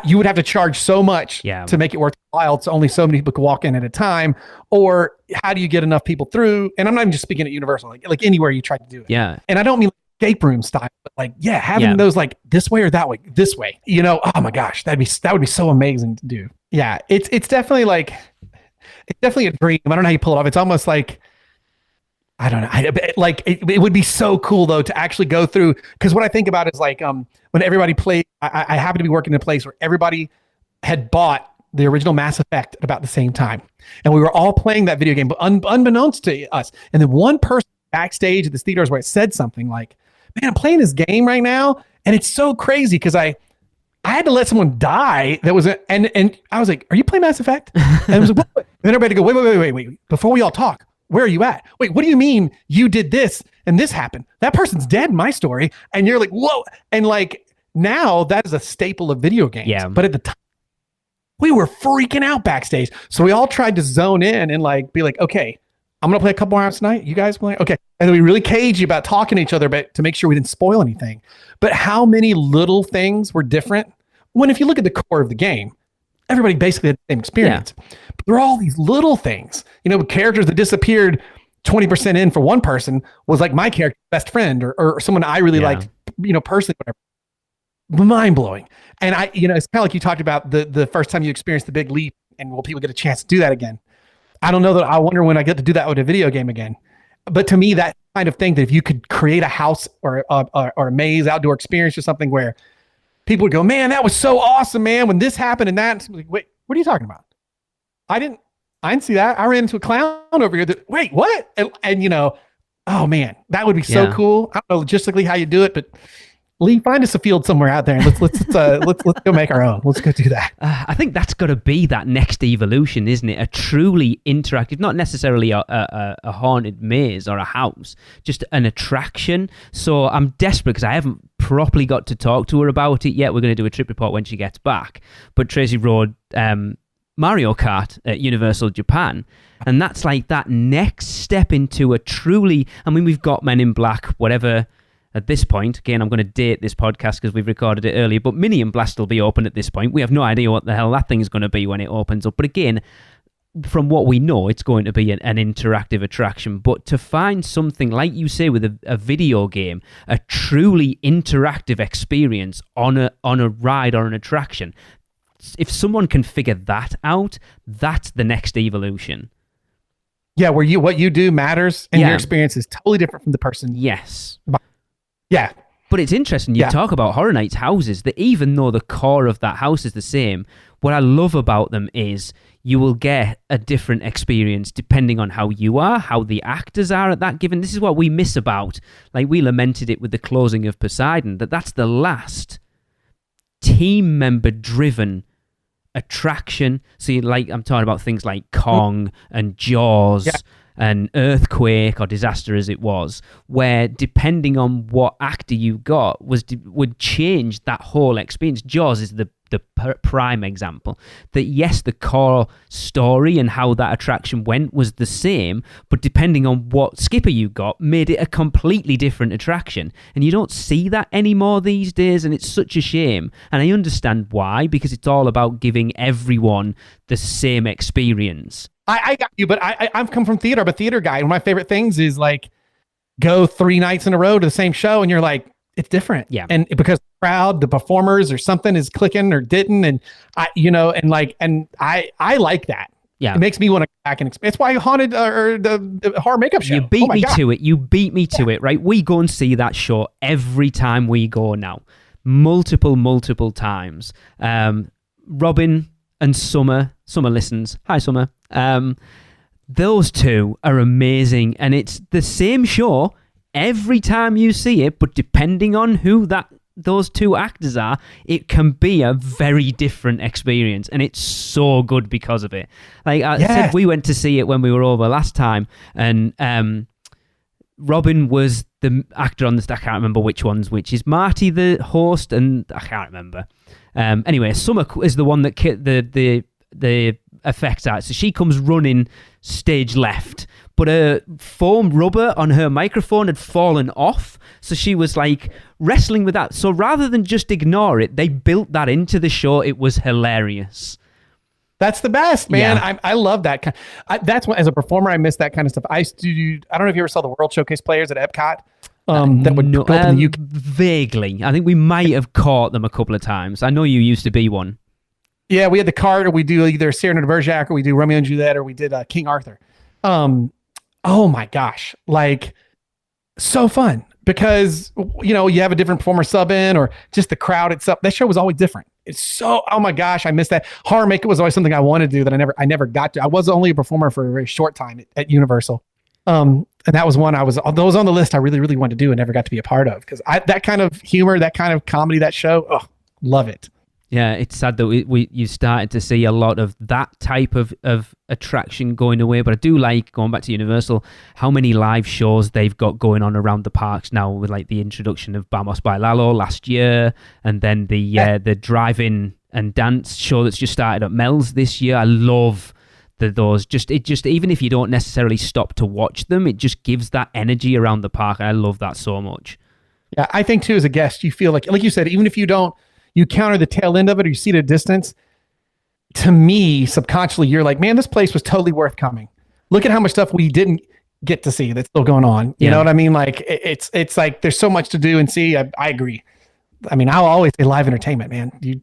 you would have to charge so much Yeah. to make it worthwhile. So only so many people can walk in at a time. Or how do you get enough people through? And I'm not even just speaking at Universal, like anywhere you try to do it. Yeah. And I don't mean escape room style, but like, having those like this way or that way, this way, oh my gosh, that would be so amazing to do. Yeah. It's definitely like, it's definitely a dream. I don't know how you pull it off. It's almost like, I don't know. It would be so cool though to actually go through, because what I think about is like when everybody played, I happen to be working in a place where everybody had bought the original Mass Effect at about the same time, and we were all playing that video game, but unbeknownst to us. And then one person backstage at the theaters where it said something like, "Man, I'm playing this game right now, and it's so crazy because I had to let someone die that was and I was like, are you playing Mass Effect?" And it was like, what? And then everybody go, wait, before we all talk, where are you at? Wait, what do you mean you did this and this happened? That person's dead in my story. And you're like, whoa. And like now that is a staple of video games. Yeah. But at the time, we were freaking out backstage. So we all tried to zone in and like be like, okay, I'm going to play a couple more rounds tonight. You guys play? Okay. And then we really cagey about talking to each other, but to make sure we didn't spoil anything. But how many little things were different? When if you look at the core of the game, everybody basically had the same experience. Yeah. But there are all these little things. Characters that disappeared 20% in for one person was like my character's best friend or someone I really liked, personally, whatever. Mind-blowing. And it's kind of like you talked about the first time you experienced the big leap, and will people get a chance to do that again? I don't know that I wonder when I get to do that with a video game again. But to me, that kind of thing, that if you could create a house or a maze outdoor experience or something where people would go, man, that was so awesome, man, when this happened and that. Like, wait, what are you talking about? I didn't see that. I ran into a clown over here. Wait, what? And oh man, that would be so cool. I don't know logistically how you do it, but Lee, find us a field somewhere out there and let's go make our own. Let's go do that. I think that's got to be that next evolution, isn't it? A truly interactive, not necessarily a haunted maze or a house, just an attraction. So I'm desperate because I haven't properly got to talk to her about it yet. We're going to do a trip report when she gets back. But Tracy rode Mario Kart at Universal Japan, and that's like that next step into a truly, we've got Men in Black, whatever. At this point, again, I'm going to date this podcast because we've recorded it earlier, but Minion Blast will be open at this point. We have no idea what the hell that thing is going to be when it opens up. But again, from what we know, it's going to be an interactive attraction. But to find something, like you say, with a video game, a truly interactive experience on a ride or an attraction, if someone can figure that out, that's the next evolution. Yeah, where what you do matters and your experience is totally different from the person. Yes. Yeah. But it's interesting, you talk about Horror Nights houses, that even though the core of that house is the same, what I love about them is you will get a different experience depending on how you are, how the actors are at that given. This is what we miss about, like we lamented it with the closing of Poseidon, that's the last team member driven attraction. So I'm talking about things like Kong and Jaws and Earthquake or Disaster as it was, where depending on what actor you got would change that whole experience. Jaws is the prime example. That yes, the core story and how that attraction went was the same, but depending on what skipper you got made it a completely different attraction. And you don't see that anymore these days, and it's such a shame. And I understand why, because it's all about giving everyone the same experience. I got you, but I've come from theater. I'm a theater guy. One of my favorite things is like go 3 nights in a row to the same show, and you're like, it's different. Yeah. And because the crowd, the performers, or something is clicking or didn't, and I like that. Yeah. It makes me want to go back and experience. It's why Haunted or the horror makeup show. You beat me to it. You beat me to it, right? We go and see that show every time we go now. Multiple times. Robin and Summer listens. Hi, Summer. Those two are amazing, and it's the same show every time you see it, but depending on who those two actors are, it can be a very different experience, and it's so good because of it. Like I said, we went to see it when we were over last time, and Robin was the actor on the I can't remember which ones which. Is Marty the host? And I can't remember. Anyway, Summer is the one that the effects out. So she comes running stage left, but a foam rubber on her microphone had fallen off. So she was like wrestling with that. So rather than just ignore it, they built that into the show. It was hilarious. That's the best, man. Yeah. I love that. That's what, as a performer, I miss that kind of stuff. I used to do, I don't know if you ever saw the World Showcase players at Epcot. That would go up in the UK. Vaguely. I think we might have caught them a couple of times. I know you used to be one. Yeah, we had the card, or we do either Cyrano de Bergerac, or we do Romeo and Juliet, or we did King Arthur. Oh my gosh, like so fun, because you know you have a different performer sub in, or just the crowd itself. That show was always different. It's so, oh my gosh, I missed that. Horror Make It was always something I wanted to do that I never got to. I was only a performer for a very short time at Universal. And that was one that was on the list I really, really wanted to do and never got to be a part of, because that kind of humor, that kind of comedy, that show, love it. Yeah, it's sad that you started to see a lot of that type of attraction going away. But I do like, going back to Universal, how many live shows they've got going on around the parks now, with like the introduction of Vamos Bailalo last year, and then the drive-in and dance show that's just started at Mel's this year. I love those. Even if you don't necessarily stop to watch them, it just gives that energy around the park. I love that so much. Yeah, I think too, as a guest, you feel like you said, even if you don't, you counter the tail end of it, or you see it at a distance, to me, subconsciously, you're like, man, this place was totally worth coming. Look at how much stuff we didn't get to see that's still going on. You know what I mean? Like, it's like there's so much to do and see. I agree. I mean, I'll always say live entertainment, man. You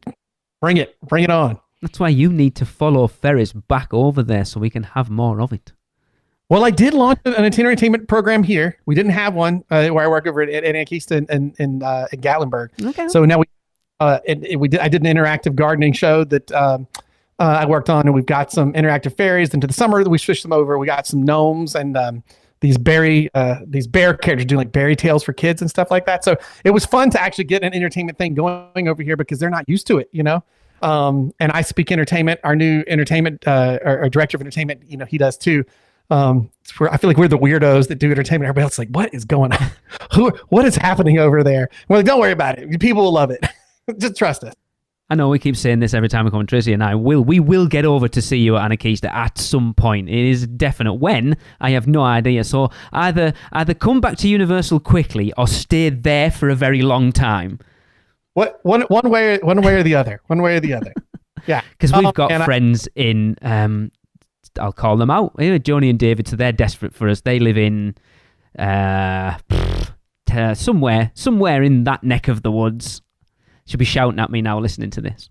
bring it on. That's why you need to follow Ferris back over there so we can have more of it. Well, I did launch an entertainment program here. We didn't have one where I work over at Anarchista in Gatlinburg. Okay. So now I did an interactive gardening show that I worked on, and we've got some interactive fairies. Into the summer, we switched them over. We got some gnomes and these bear characters doing like berry tales for kids and stuff like that. So it was fun to actually get an entertainment thing going over here, because they're not used to it, you know. And I Speak Entertainment, our new entertainment, our director of entertainment, you know, he does too. I feel like we're the weirdos that do entertainment. Everybody else is like, what is going on? What is happening over there? We're like, don't worry about it. People will love it. Just trust us. I know we keep saying this every time we come on. Tracy and we will get over to see you at Anarchista at some point. It is definite. When? I have no idea. So either come back to Universal quickly or stay there for a very long time. What one way or the other. One way or the other. Yeah. Because we've got friends in I'll call them out. Joni and David, so they're desperate for us. They live in somewhere in that neck of the woods. She'll be shouting at me now listening to this.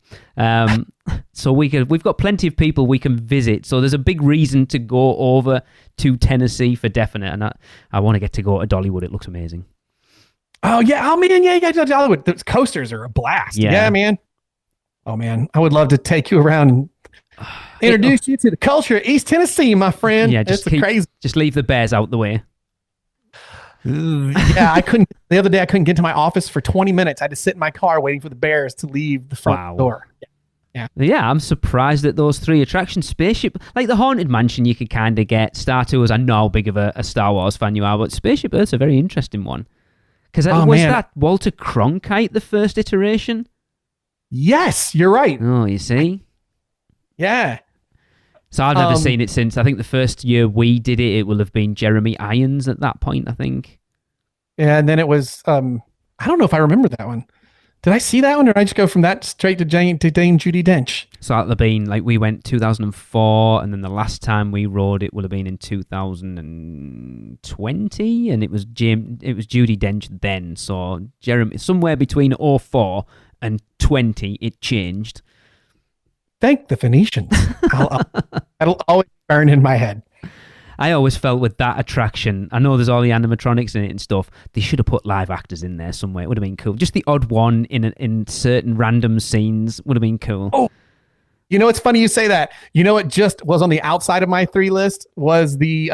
So we've got plenty of people we can visit. So there's a big reason to go over to Tennessee for definite. And I want to get to go to Dollywood. It looks amazing. Oh, yeah. Oh, man. Yeah, you got to Dollywood. Those coasters are a blast. Yeah, man. Oh, man. I would love to take you around and introduce you to the culture of East Tennessee, my friend. Yeah, just leave the bears out the way. Yeah, I couldn't. The other day, I couldn't get to my office for 20 minutes. I had to sit in my car waiting for the bears to leave the front door. Yeah, I'm surprised at those three attractions. Spaceship, like the Haunted Mansion, you could kind of get. Star Tours, I know how big of a Star Wars fan you are, but Spaceship Earth's a very interesting one. Because that Walter Cronkite, the first iteration? Yes, you're right. Oh, you see? Yeah. So I've never seen it since. I think the first year we did it, it will have been Jeremy Irons at that point, I think. Yeah, and then it was, I don't know if I remember that one. Did I see that one, or did I just go from that straight to Dame Judi Dench? So that would have been, like, we went 2004, and then the last time we rode it would have been in 2020, and it was Judi Dench then. So Jeremy, somewhere between 04 and 20, it changed. Thank the Phoenicians. That'll always burn in my head. I always felt with that attraction, I know there's all the animatronics in it and stuff, they should have put live actors in there somewhere. It would have been cool. Just the odd one in certain random scenes would have been cool. Oh, you know, it's funny you say that. You know what just was on the outside of my 3 list was the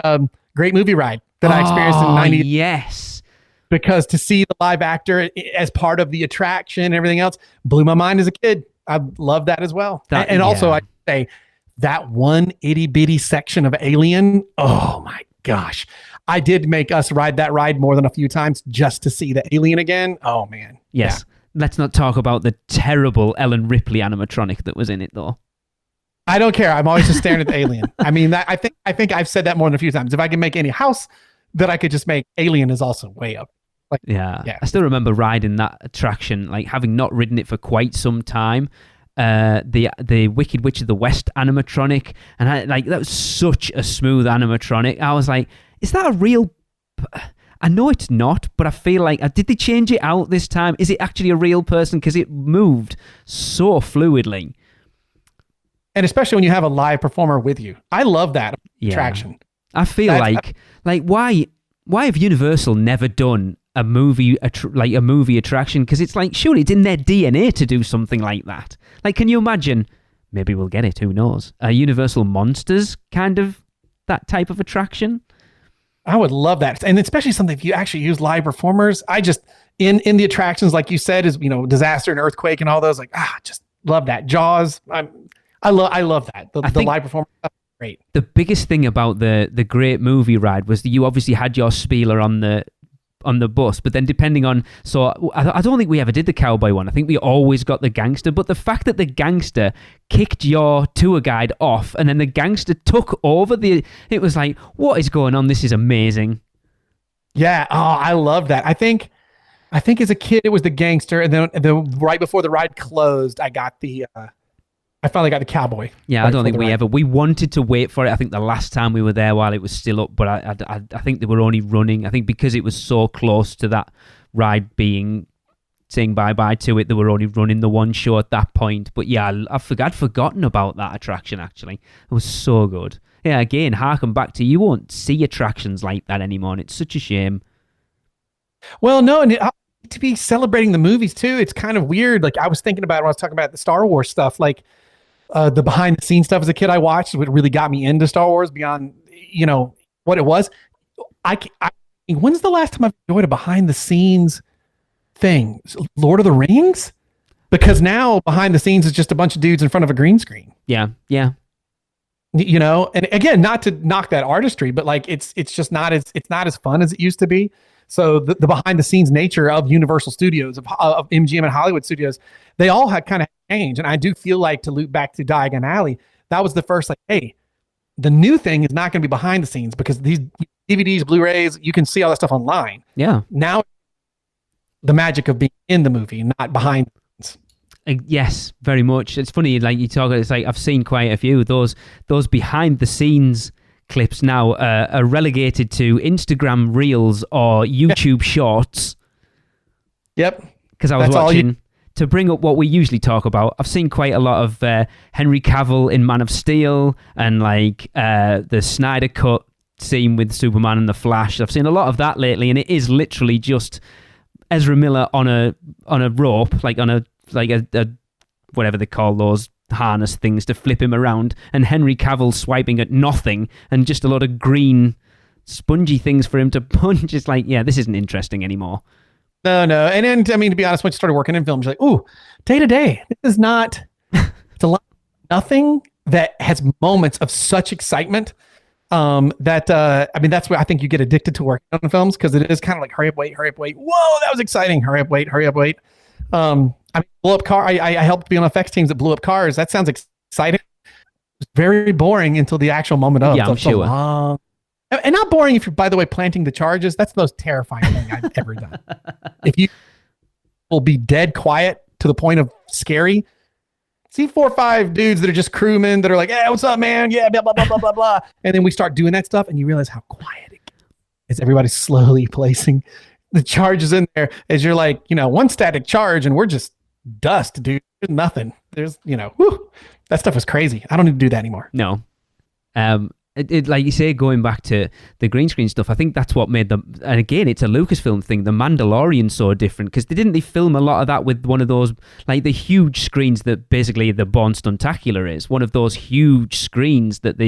Great Movie Ride that I experienced in 90. Yes. Because to see the live actor as part of the attraction and everything else blew my mind as a kid. I love that as well. Also, I'd say that one itty bitty section of Alien. Oh my gosh. I did make us ride that ride more than a few times just to see the Alien again. Oh man. Yes. Yeah. Let's not talk about the terrible Ellen Ripley animatronic that was in it though. I don't care. I'm always just staring at the alien. I mean, I think I've said that more than a few times. If I can make any house that I could just make, Alien is also way up. Like, yeah. I still remember riding that attraction, like having not ridden it for quite some time. The Wicked Witch of the West animatronic, and that was such a smooth animatronic. I was like, is that a real? I know it's not, but I feel like did they change it out this time? Is it actually a real person? Because it moved so fluidly. And especially when you have a live performer with you. I love that attraction. I feel like why have Universal never done a movie attraction? Because it's like, surely it's in their DNA to do something like that. Like, can you imagine? Maybe we'll get it. Who knows? A Universal Monsters kind of that type of attraction. I would love that, and especially something if you actually use live performers. I just in the attractions, like you said, is disaster and earthquake and all those. Like just love that. Jaws. I love that. The live performance. Great. The biggest thing about the great movie ride was that you obviously had your spieler on the bus, but then depending on, so I don't think we ever did the cowboy one. I think we always got the gangster, but the fact that the gangster kicked your tour guide off and then the gangster took over it was like, what is going on? This is amazing. Yeah. Oh, I love that. I think as a kid, it was the gangster. And then right before the ride closed, I finally got the cowboy. Yeah, I don't think we wanted to wait for it. I think the last time we were there while it was still up, but I think they were only running. I think because it was so close to that ride saying bye-bye to it, they were only running the one show at that point. But yeah, I'd forgotten about that attraction, actually. It was so good. Yeah, again, harken back to, you won't see attractions like that anymore, and it's such a shame. Well, no, and to be celebrating the movies, too, it's kind of weird. Like, I was thinking about it when I was talking about the Star Wars stuff, like, the behind the scenes stuff as a kid I watched, what really got me into Star Wars beyond, what it was. When's the last time I've enjoyed a behind the scenes thing? Lord of the Rings? Because now behind the scenes is just a bunch of dudes in front of a green screen. Yeah. Yeah. And again, not to knock that artistry, but like, it's just not as fun as it used to be. So the behind the scenes nature of Universal Studios, of MGM and Hollywood Studios, they all had kind of changed. And I do feel like, to loop back to Diagon Alley, that was the first, like, hey, the new thing is not going to be behind the scenes, because these DVDs, Blu-rays, you can see all that stuff online. Yeah. Now, the magic of being in the movie, not behind the scenes. Yes, very much. It's funny, like you talk, it's like I've seen quite a few. Those behind the scenes clips now are relegated to Instagram Reels or YouTube Shorts. Yep. Because I was watching, to bring up what we usually talk about, I've seen quite a lot of Henry Cavill in Man of Steel, and like the Snyder Cut scene with Superman and the Flash. I've seen a lot of that lately, and it is literally just Ezra Miller on a rope, like a whatever they call those harness things to flip him around, and Henry Cavill swiping at nothing, and just a lot of green spongy things for him to punch. It's like, yeah, this isn't interesting anymore. No. And I mean, to be honest, once you started working in film, you're like, ooh, day to day. This is not, it's a lot, nothing that has moments of such excitement. I mean, that's where I think you get addicted to working on films, because it is kind of like, hurry up, wait. Whoa, that was exciting. Hurry up, wait. I mean, blow up car. I helped be on effects teams that blew up cars. That sounds exciting. It's very boring until the actual moment of. Yeah, I'm sure. Long. And not boring if you're, by the way, planting the charges. That's the most terrifying thing I've ever done. If you will be dead quiet to the point of scary, see 4 or 5 dudes that are just crewmen that are like, hey, what's up, man? Yeah, blah, blah, blah, blah, blah, blah. And then we start doing that stuff, and you realize how quiet it gets as everybody's slowly placing the charges in there, as you're like, one static charge, and we're just dust, dude. There's nothing. There's, that stuff was crazy. I don't need to do that anymore. No. It like you say, going back to the green screen stuff, I think that's what made them, and again, it's a Lucasfilm thing, the Mandalorian so different, because they film a lot of that with one of those, like the huge screens that basically the Born Stuntacular is, one of those huge screens that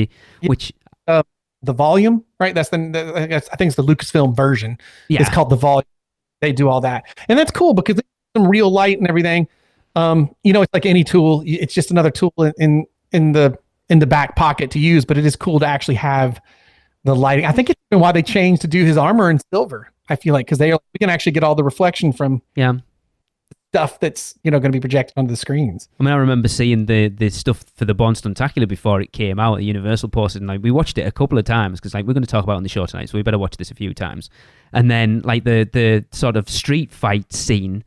which... the volume, right? That's I think it's the Lucasfilm version. Yeah. It's called the volume. They do all that. And that's cool, because there's some real light and everything. It's like any tool. It's just another tool in the back pocket to use, but it is cool to actually have the lighting. I think it's why they changed to do his armor in silver. I feel like, because we can actually get all the reflection from stuff that's, going to be projected onto the screens. I mean, I remember seeing the stuff for the Born Stuntacular before it came out at Universal posted, and like we watched it a couple of times because like we're going to talk about it on the show tonight, so we better watch this a few times. And then like the sort of street fight scene,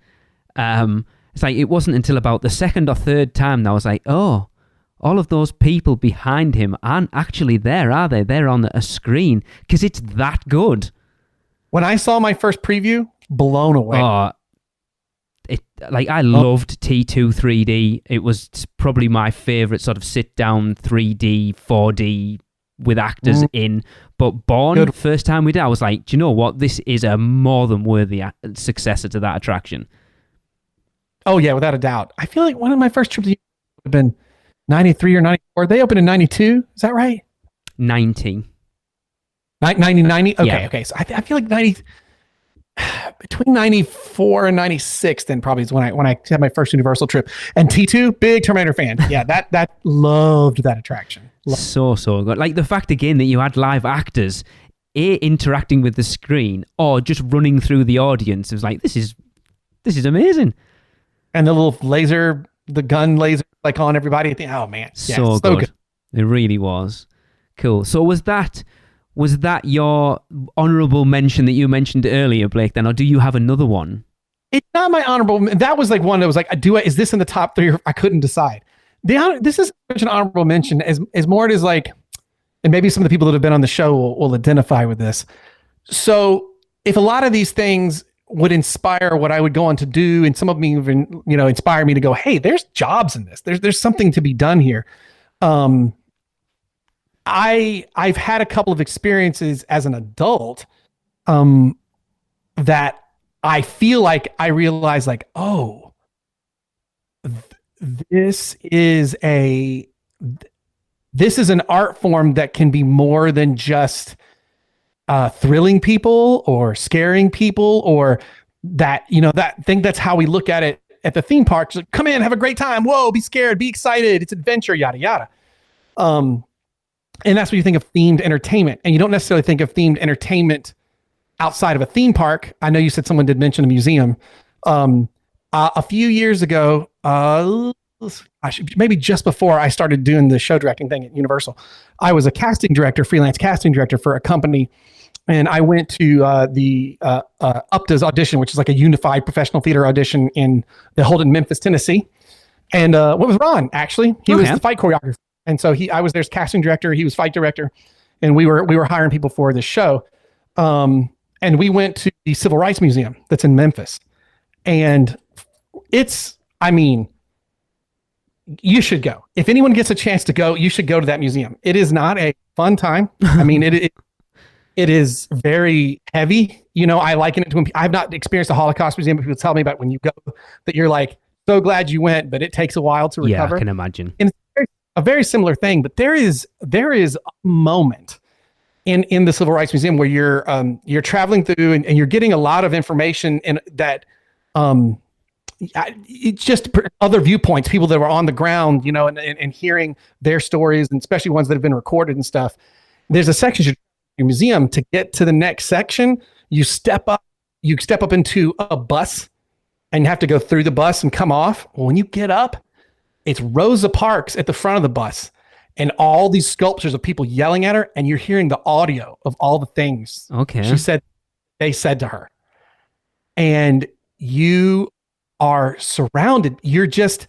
it's like it wasn't until about the second or third time that I was like, oh, all of those people behind him aren't actually there, are they? They're on a screen because it's that good. When I saw my first preview, blown away. Oh, I loved T2 3D. It was probably my favorite sort of sit down 3D, 4D with actors in. But Born, first time we did, I was like, do you know what? This is a more than worthy successor to that attraction. Oh yeah, without a doubt. I feel like one of my first trips would have been 93 or 94. They opened in 92. Is that right? 90. 90? Okay, Yeah. okay. So I feel like 90... Between 94 and 96 then probably is when I had my first Universal trip. And T2, big Terminator fan. Yeah, that loved that attraction. So good. Like the fact again that you had live actors interacting with the screen or just running through the audience. It was like, this is amazing. And the little laser, the gun laser like on everybody. Oh man. Yeah, so good. It really was. Cool. So was that your honorable mention that you mentioned earlier, Blake, then? Or do you have another one? It's not my honorable. That was like one that was like, is this in the top 3? I couldn't decide. This is such an honorable mention as more it is like, and maybe some of the people that have been on the show will identify with this. So if a lot of these things would inspire what I would go on to do, and some of them even, inspire me to go, hey, there's jobs in this. There's something to be done here. I've had a couple of experiences as an adult that I feel like I realize like, oh, this is an art form that can be more than just thrilling people or scaring people, or that, that's how we look at it at the theme parks. Like, come in, have a great time. Whoa, be scared, be excited. It's adventure, yada, yada. And that's what you think of themed entertainment. And you don't necessarily think of themed entertainment outside of a theme park. I know you said someone did mention a museum. A few years ago, maybe just before I started doing the show directing thing at Universal, I was a freelance casting director for a company. And I went to the UPTA's audition, which is like a unified professional theater audition they hold in Memphis, Tennessee. And what was Ron, actually? He was the fight choreographer. And so I was their casting director. He was fight director, and we were hiring people for this show. And we went to the Civil Rights Museum that's in Memphis, and you should go. If anyone gets a chance to go, you should go to that museum. It is not a fun time. I mean, it is very heavy. I liken it to when I've not experienced a Holocaust museum, but people tell me about when you go that you're like so glad you went, but it takes a while to recover. Yeah, I can imagine. And a very similar thing, but there is a moment in the Civil Rights Museum where you're traveling through and you're getting a lot of information and that it's just other viewpoints, people that were on the ground, and hearing their stories, and especially ones that have been recorded and stuff. There's a section in your museum. To get to the next section, you step up into a bus and you have to go through the bus and come off. Well, when you get up, it's Rosa Parks at the front of the bus and all these sculptures of people yelling at her, and you're hearing the audio of all the things they said to her. And you are surrounded. You're just,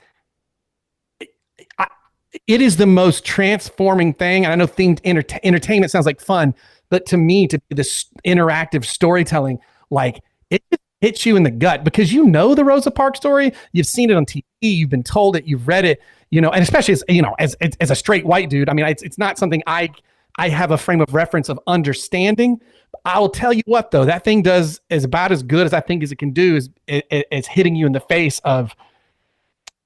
it is the most transforming thing. And I know themed entertainment sounds like fun, but to me, to be this interactive storytelling, like it hits you in the gut because the Rosa Parks story. You've seen it on TV. You've been told it. You've read it. And especially as a straight white dude. I mean, it's not something I have a frame of reference of understanding. I will tell you what, though, that thing does is about as good as I think as it can do. Is hitting you in the face of,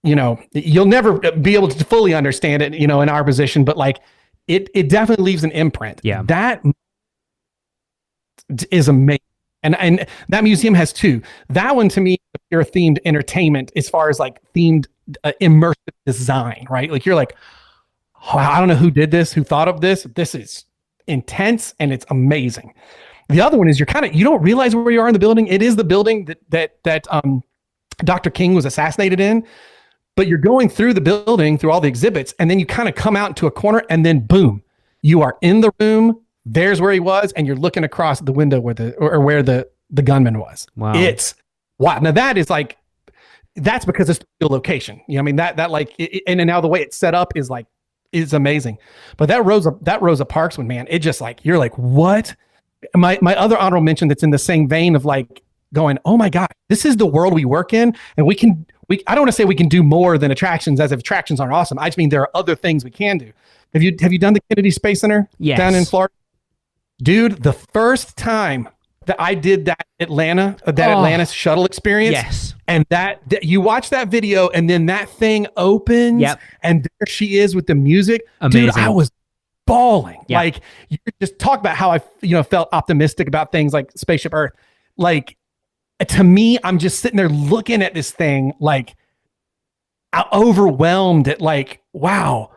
you'll never be able to fully understand it, in our position, but like it definitely leaves an imprint. Yeah, that is amazing. And that museum has two. That one to me, pure themed entertainment as far as like themed immersive design, right? Like you're like, oh, I don't know who did this, who thought of this. This is intense and it's amazing. The other one is you don't realize where you are in the building. It is the building that Dr. King was assassinated in. But you're going through the building, through all the exhibits, and then you kind of come out into a corner, and then boom, you are in the room. There's where he was, and you're looking across the window where the gunman was. Wow. It's wow. Now that's because it's the location. You know, I mean that like, and now the way it's set up is amazing. But that Rosa Parks one, man, it just like, you're like, what? My other honorable mention that's in the same vein of like going, oh my God, this is the world we work in, and I don't want to say we can do more than attractions, as if attractions aren't awesome. I just mean there are other things we can do. Have you done the Kennedy Space Center down in Florida? Dude, the first time that I did that Atlantis shuttle experience, and that you watch that video, and then that thing opens, and there she is with the music. Amazing. Dude, I was bawling. Yep. Like, you just talk about how I felt optimistic about things like Spaceship Earth. Like, to me, I'm just sitting there looking at this thing, like, overwhelmed at like, wow,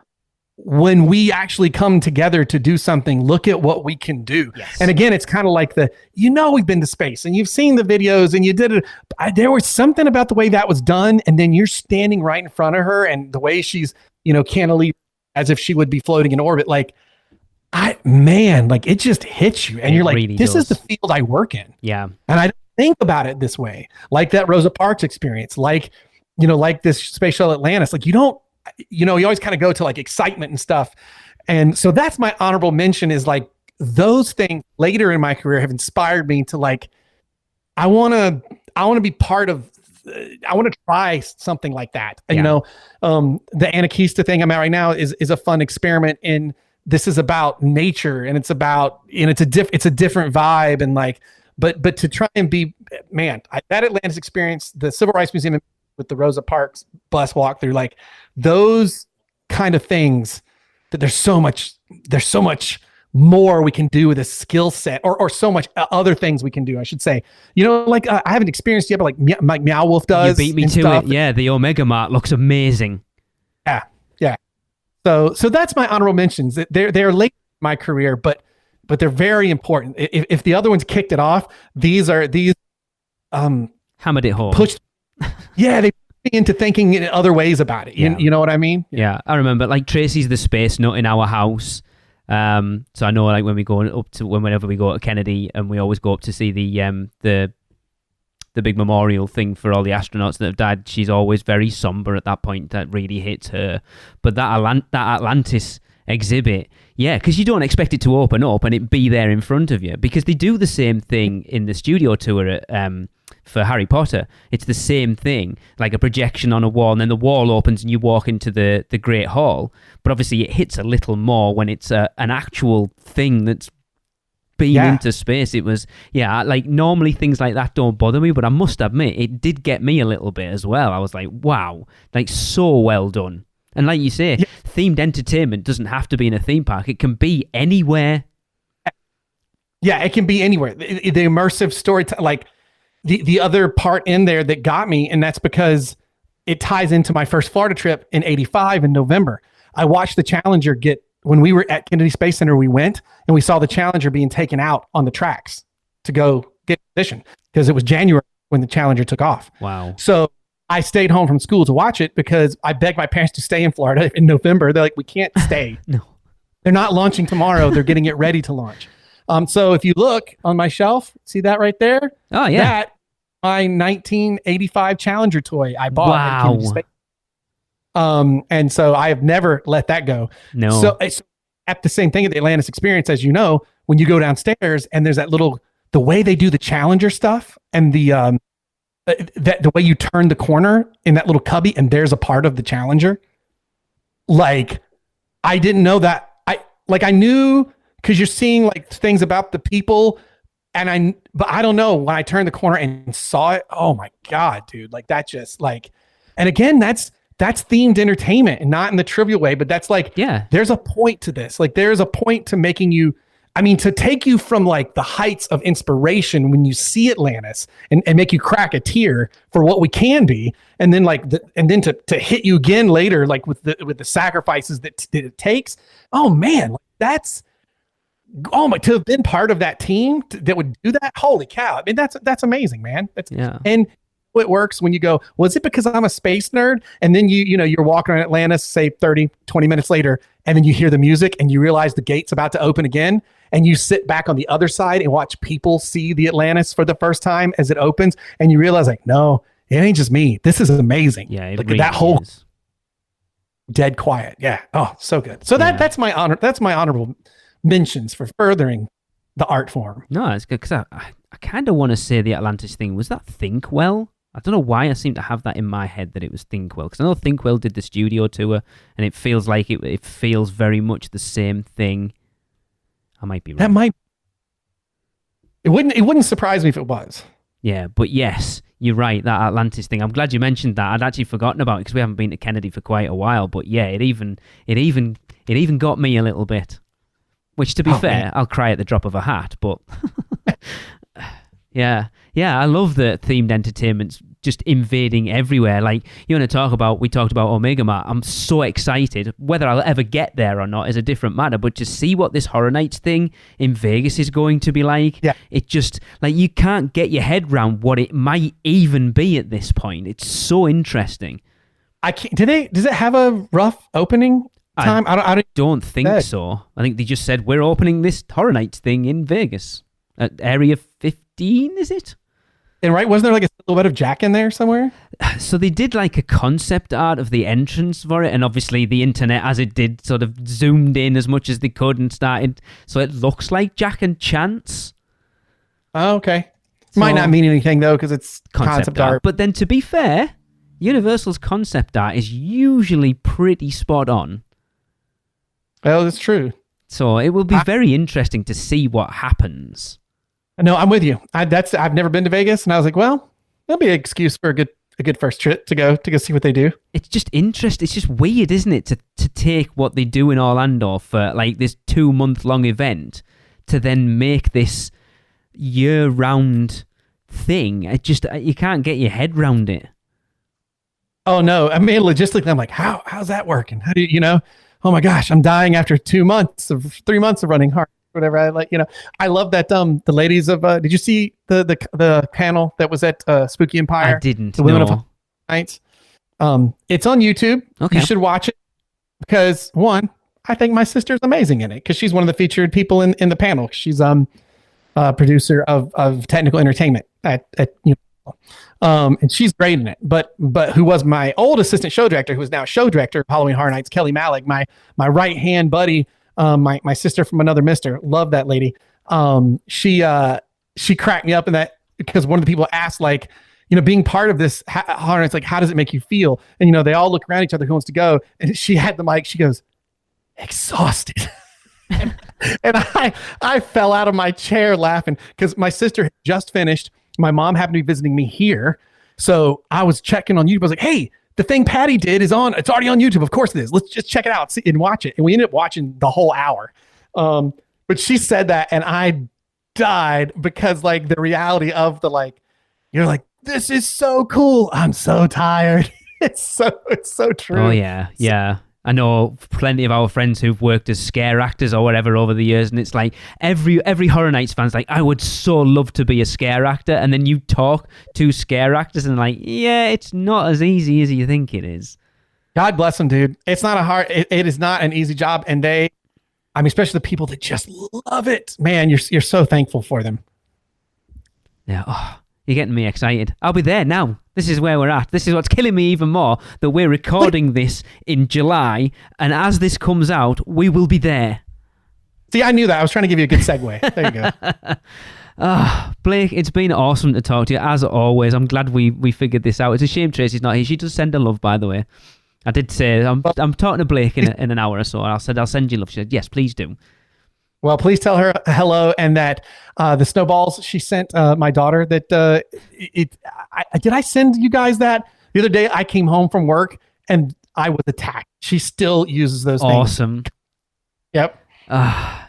when we actually come together to do something, look at what we can do. Yes. And again, it's kind of like we've been to space and you've seen the videos and you did it. There was something about the way that was done. And then you're standing right in front of her and the way she's, cantilever as if she would be floating in orbit. Like, it just hits you. And you're like, really this is the field I work in. Yeah. And I don't think about it this way, like that Rosa Parks experience, like this Space Shuttle Atlantis. Like, you always kind of go to like excitement and stuff. And so that's my honorable mention, is like those things later in my career have inspired me to like, I want to be part of, I want to try something like that. Yeah. The Anarchista thing I'm at right now is a fun experiment this is about nature, and it's about, it's a different vibe, and like, but to try and be, man, that Atlantis experience, the Civil Rights Museum with the Rosa Parks bus walkthrough, like those kind of things, that there's so much more we can do with a skill set, or so much other things we can do, I should say. Like I haven't experienced yet, but like Meow Wolf does. You beat me to stuff. It. Yeah, the Omega Mart looks amazing. Yeah. So that's my honorable mentions. They're late in my career, but they're very important. If the other ones kicked it off, these hammered it home. Pushed. Yeah, they put me into thinking in other ways about it. You know what I mean? Yeah, I remember like Tracy's the space nut in our house. So I know like whenever we go to Kennedy, and we always go up to see the big memorial thing for all the astronauts that have died, she's always very somber at that point. That really hits her. But that Atlantis exhibit, because you don't expect it to open up and it be there in front of you, because they do the same thing in the studio tour for Harry Potter. It's the same thing, like a projection on a wall, and then the wall opens and you walk into the Great Hall. But obviously it hits a little more when it's an actual thing that's been into space. It was, like normally things like that don't bother me, but I must admit it did get me a little bit as well. I was like, wow, like so well done. And like you say, themed entertainment doesn't have to be in a theme park. It can be anywhere. Yeah, it can be anywhere. The immersive story, like the other part in there that got me, and that's because it ties into my first Florida trip in '85 in November. I watched the Challenger when we were at Kennedy Space Center, we went and we saw the Challenger being taken out on the tracks to go get position, because it was January when the Challenger took off. Wow. So I stayed home from school to watch it, because I begged my parents to stay in Florida in November. They're like, we can't stay. No. They're not launching tomorrow. They're getting it ready to launch. So if you look on my shelf, see that right there? Oh, yeah. That, my 1985 Challenger toy I bought at Kennedy Space. And so I have never let that go. No. So it's at the same thing at the Atlantis experience, as you know, when you go downstairs and there's the way they do the Challenger stuff, and the way you turn the corner in that little cubby and there's a part of the Challenger. Like, I didn't know that. I knew, because you're seeing like things about the people, but I don't know, when I turned the corner and saw it, oh my God, dude, like that just like, and again, that's themed entertainment, and not in the trivial way, but that's like, there's a point to this. Like, there's a point to making you, to take you from like the heights of inspiration when you see Atlantis and make you crack a tear for what we can be. And then to hit you again later, like with the sacrifices that it takes. Oh man, like to have been part of that team that would do that. Holy cow. That's amazing, man. And it works when you go, well, is it because I'm a space nerd? And then you're walking around Atlantis, say 30, 20 minutes later, and then you hear the music and you realize the gate's about to open again. And you sit back on the other side and watch people see the Atlantis for the first time as it opens. And you realize like, no, it ain't just me. This is amazing. Yeah, like really that whole is. Dead quiet. Yeah. Oh, so good. So that's my honor. That's my honorable mentions for furthering the art form. No, it's good because I kind of want to say the Atlantis thing. Was that Thinkwell? I don't know why I seem to have that in my head that it was Thinkwell, because I know Thinkwell did the studio tour and it feels like it feels very much the same thing. I might be wrong. It wouldn't surprise me if it was. Yeah, but yes, you're right, that Atlantis thing. I'm glad you mentioned that. I'd actually forgotten about it because we haven't been to Kennedy for quite a while, but yeah, it even got me a little bit. Which, to be fair, man. I'll cry at the drop of a hat, but yeah, I love the themed entertainments just invading everywhere. Like, we talked about Omega Mart. I'm so excited. Whether I'll ever get there or not is a different matter, but to see what this Horror Nights thing in Vegas is going to be like, it just, like, you can't get your head around what it might even be at this point. It's so interesting. Does it have a rough opening time? I don't think so. I think they just said, we're opening this Horror Nights thing in Vegas at Area 15, is it? And right, wasn't there like a silhouette of Jack in there somewhere? So they did like a concept art of the entrance for it, and obviously the internet, as it did, sort of zoomed in as much as they could and started, so it looks like Jack and Chance. Oh, okay. Might not mean anything though, because it's concept art. But then, to be fair, Universal's concept art is usually pretty spot on. Well, that's true. So it will be very interesting to see what happens. No, I'm with you. I've never been to Vegas, and I was like, well, that'll be an excuse for a good first trip to go see what they do. It's just interesting. It's just weird, isn't it, to take what they do in Orlando for like this 2-month-long event to then make this year-round thing. You can't get your head around it. Oh no! I mean, logistically, I'm like, how's that working? How do you Oh my gosh, I'm dying after 3 months of running hard. Whatever. I love that. The ladies of did you see the panel that was at Spooky Empire? I didn't. The Women of Nights. It's on YouTube. Okay. You should watch it because one, I think my sister's amazing in it because she's one of the featured people in the panel. She's a producer of technical entertainment at and she's great in it. But who was my old assistant show director, who is now show director of Halloween Horror Nights, Kelly Malik, my right hand buddy. My sister from another mister. Love that lady. She cracked me up in that because one of the people asked, like, being part of this horror, it's like, how does it make you feel? And they all look around each other, who wants to go? And she had the mic. She goes, exhausted. and I fell out of my chair laughing because my sister had just finished. My mom happened to be visiting me here, so I was checking on YouTube. I was like, hey, the thing Patty did is on. It's already on YouTube. Of course it is. Let's just check it out and watch it. And we ended up watching the whole hour. But she said that, and I died because, like, the reality of you're like, this is so cool. I'm so tired. It's so true. Oh yeah, yeah. I know plenty of our friends who've worked as scare actors or whatever over the years, and it's like every Horror Nights fan's like, I would so love to be a scare actor, and then you talk to scare actors and like, yeah, it's not as easy as you think it is. God bless them, dude. It's not it is not an easy job, and especially the people that just love it, man. You're so thankful for them. Yeah. Oh, you're getting me excited. I'll be there now. This is where we're at. This is what's killing me even more, that we're recording this in July, and as this comes out, we will be there. See, I knew that. I was trying to give you a good segue. There you go. Blake, it's been awesome to talk to you, as always. I'm glad we figured this out. It's a shame Tracy's not here. She does send her love, by the way. I did say, I'm talking to Blake in an hour or so, and I said, I'll send you love. She said, yes, please do. Well, please tell her hello, and that the snowballs she sent my daughter, that did I send you guys that the other day? I came home from work and I was attacked. She still uses those things. Awesome. Yep.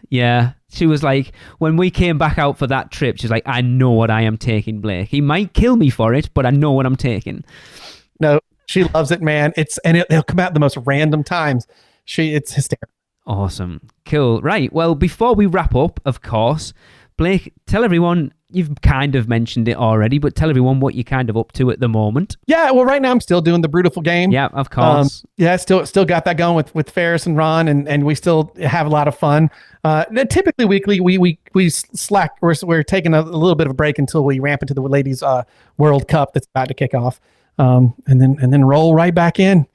Yeah. She was like, when we came back out for that trip, she's like, I know what I am taking, Blake. He might kill me for it, but I know what I'm taking. No, she loves it, man. It'll come out at the most random times. It's hysterical. Awesome. Cool. Right. Well, before we wrap up, of course, Blake, tell everyone, you've kind of mentioned it already, but tell everyone what you're kind of up to at the moment. Yeah, well, right now I'm still doing the Brutiful game. Yeah, of course. Still got that going with Ferris and Ron, and we still have a lot of fun. Typically weekly, we slack. We're taking a little bit of a break until we ramp into the Ladies World Cup that's about to kick off, and then roll right back in.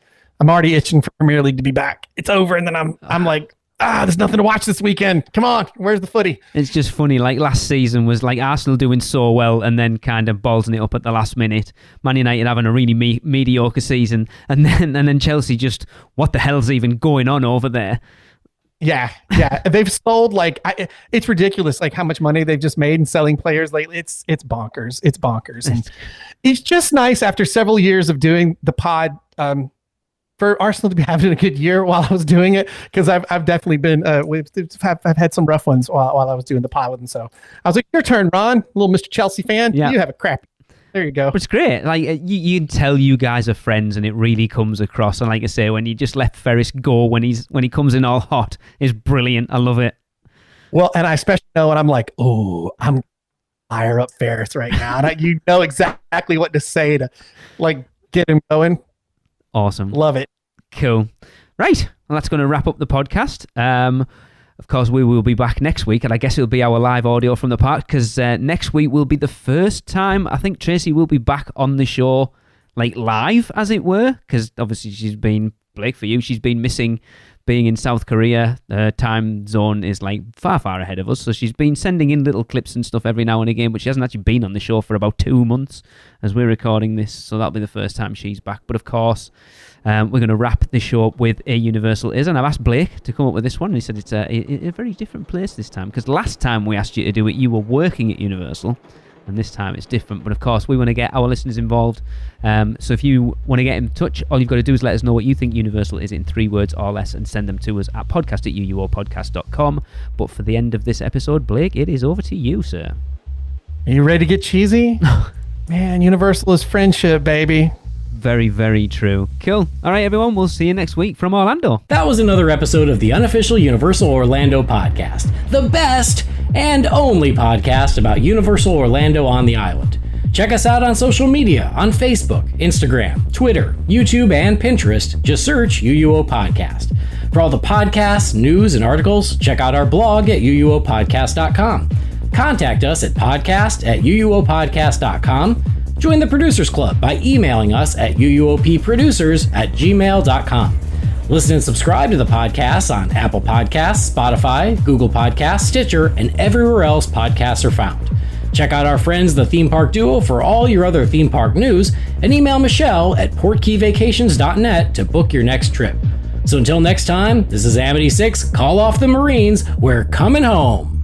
I'm already itching for Premier League to be back. It's over, and then I'm like, there's nothing to watch this weekend. Come on, where's the footy? It's just funny. Like last season was like Arsenal doing so well and then kind of ballsing it up at the last minute. Man United having a really mediocre season, and then Chelsea just, what the hell's even going on over there? Yeah. They've sold it's ridiculous, like how much money they've just made in selling players lately. It's bonkers. It's bonkers. And it's just nice after several years of doing the pod. For Arsenal to be having a good year while I was doing it, because I've definitely been I've had some rough ones while I was doing the pod with them. So I was like, your turn, Ron, little Mr. Chelsea fan. Yeah. You have a crap. There you go. But it's great. Like you can tell you guys are friends, and it really comes across. And like I say, when you just let Ferris go when he comes in all hot, is brilliant. I love it. Well, and I especially know when I'm like, oh, I'm fire up Ferris right now, and you know exactly what to say to like get him going. Awesome. Love it. Cool. Right. Well, that's going to wrap up the podcast. Of course, we will be back next week, and I guess it'll be our live audio from the park, because next week will be the first time I think Tracy will be back on the show, like live, as it were, because obviously she's been, Blake, for you, she's been missing being in South Korea. Her time zone is like far ahead of us, so she's been sending in little clips and stuff every now and again, but she hasn't actually been on the show for about 2 months as we're recording this, so that'll be the first time she's back. But of course, we're going to wrap the show up with a Universal Is, and I've asked Blake to come up with this one, and he said it's a very different place this time, because last time we asked you to do it, you were working at Universal, and this time it's different. But of course, we want to get our listeners involved. So if you want to get in touch, all you've got to do is let us know what you think Universal is in 3 words or less, and send them to us at podcast@uuopodcast.com. But for the end of this episode, Blake, it is over to you, sir. Are you ready to get cheesy? Man, Universal is friendship, baby. Very, very true. Cool. All right, everyone. We'll see you next week from Orlando. That was another episode of the Unofficial Universal Orlando Podcast, the best and only podcast about Universal Orlando on the island. Check us out on social media on Facebook, Instagram, Twitter, YouTube, and Pinterest. Just search UUO Podcast. For all the podcasts, news, and articles, check out our blog at uuopodcast.com. Contact us at podcast@uuopodcast.com. Join the Producers Club by emailing us at uuopproducers@gmail.com. Listen and subscribe to the podcast on Apple Podcasts, Spotify, Google Podcasts, Stitcher, and everywhere else podcasts are found. Check out our friends, the Theme Park Duo, for all your other theme park news, and email Michelle at portkeyvacations.net to book your next trip. So until next time, this is Amity 6, call off the Marines, we're coming home.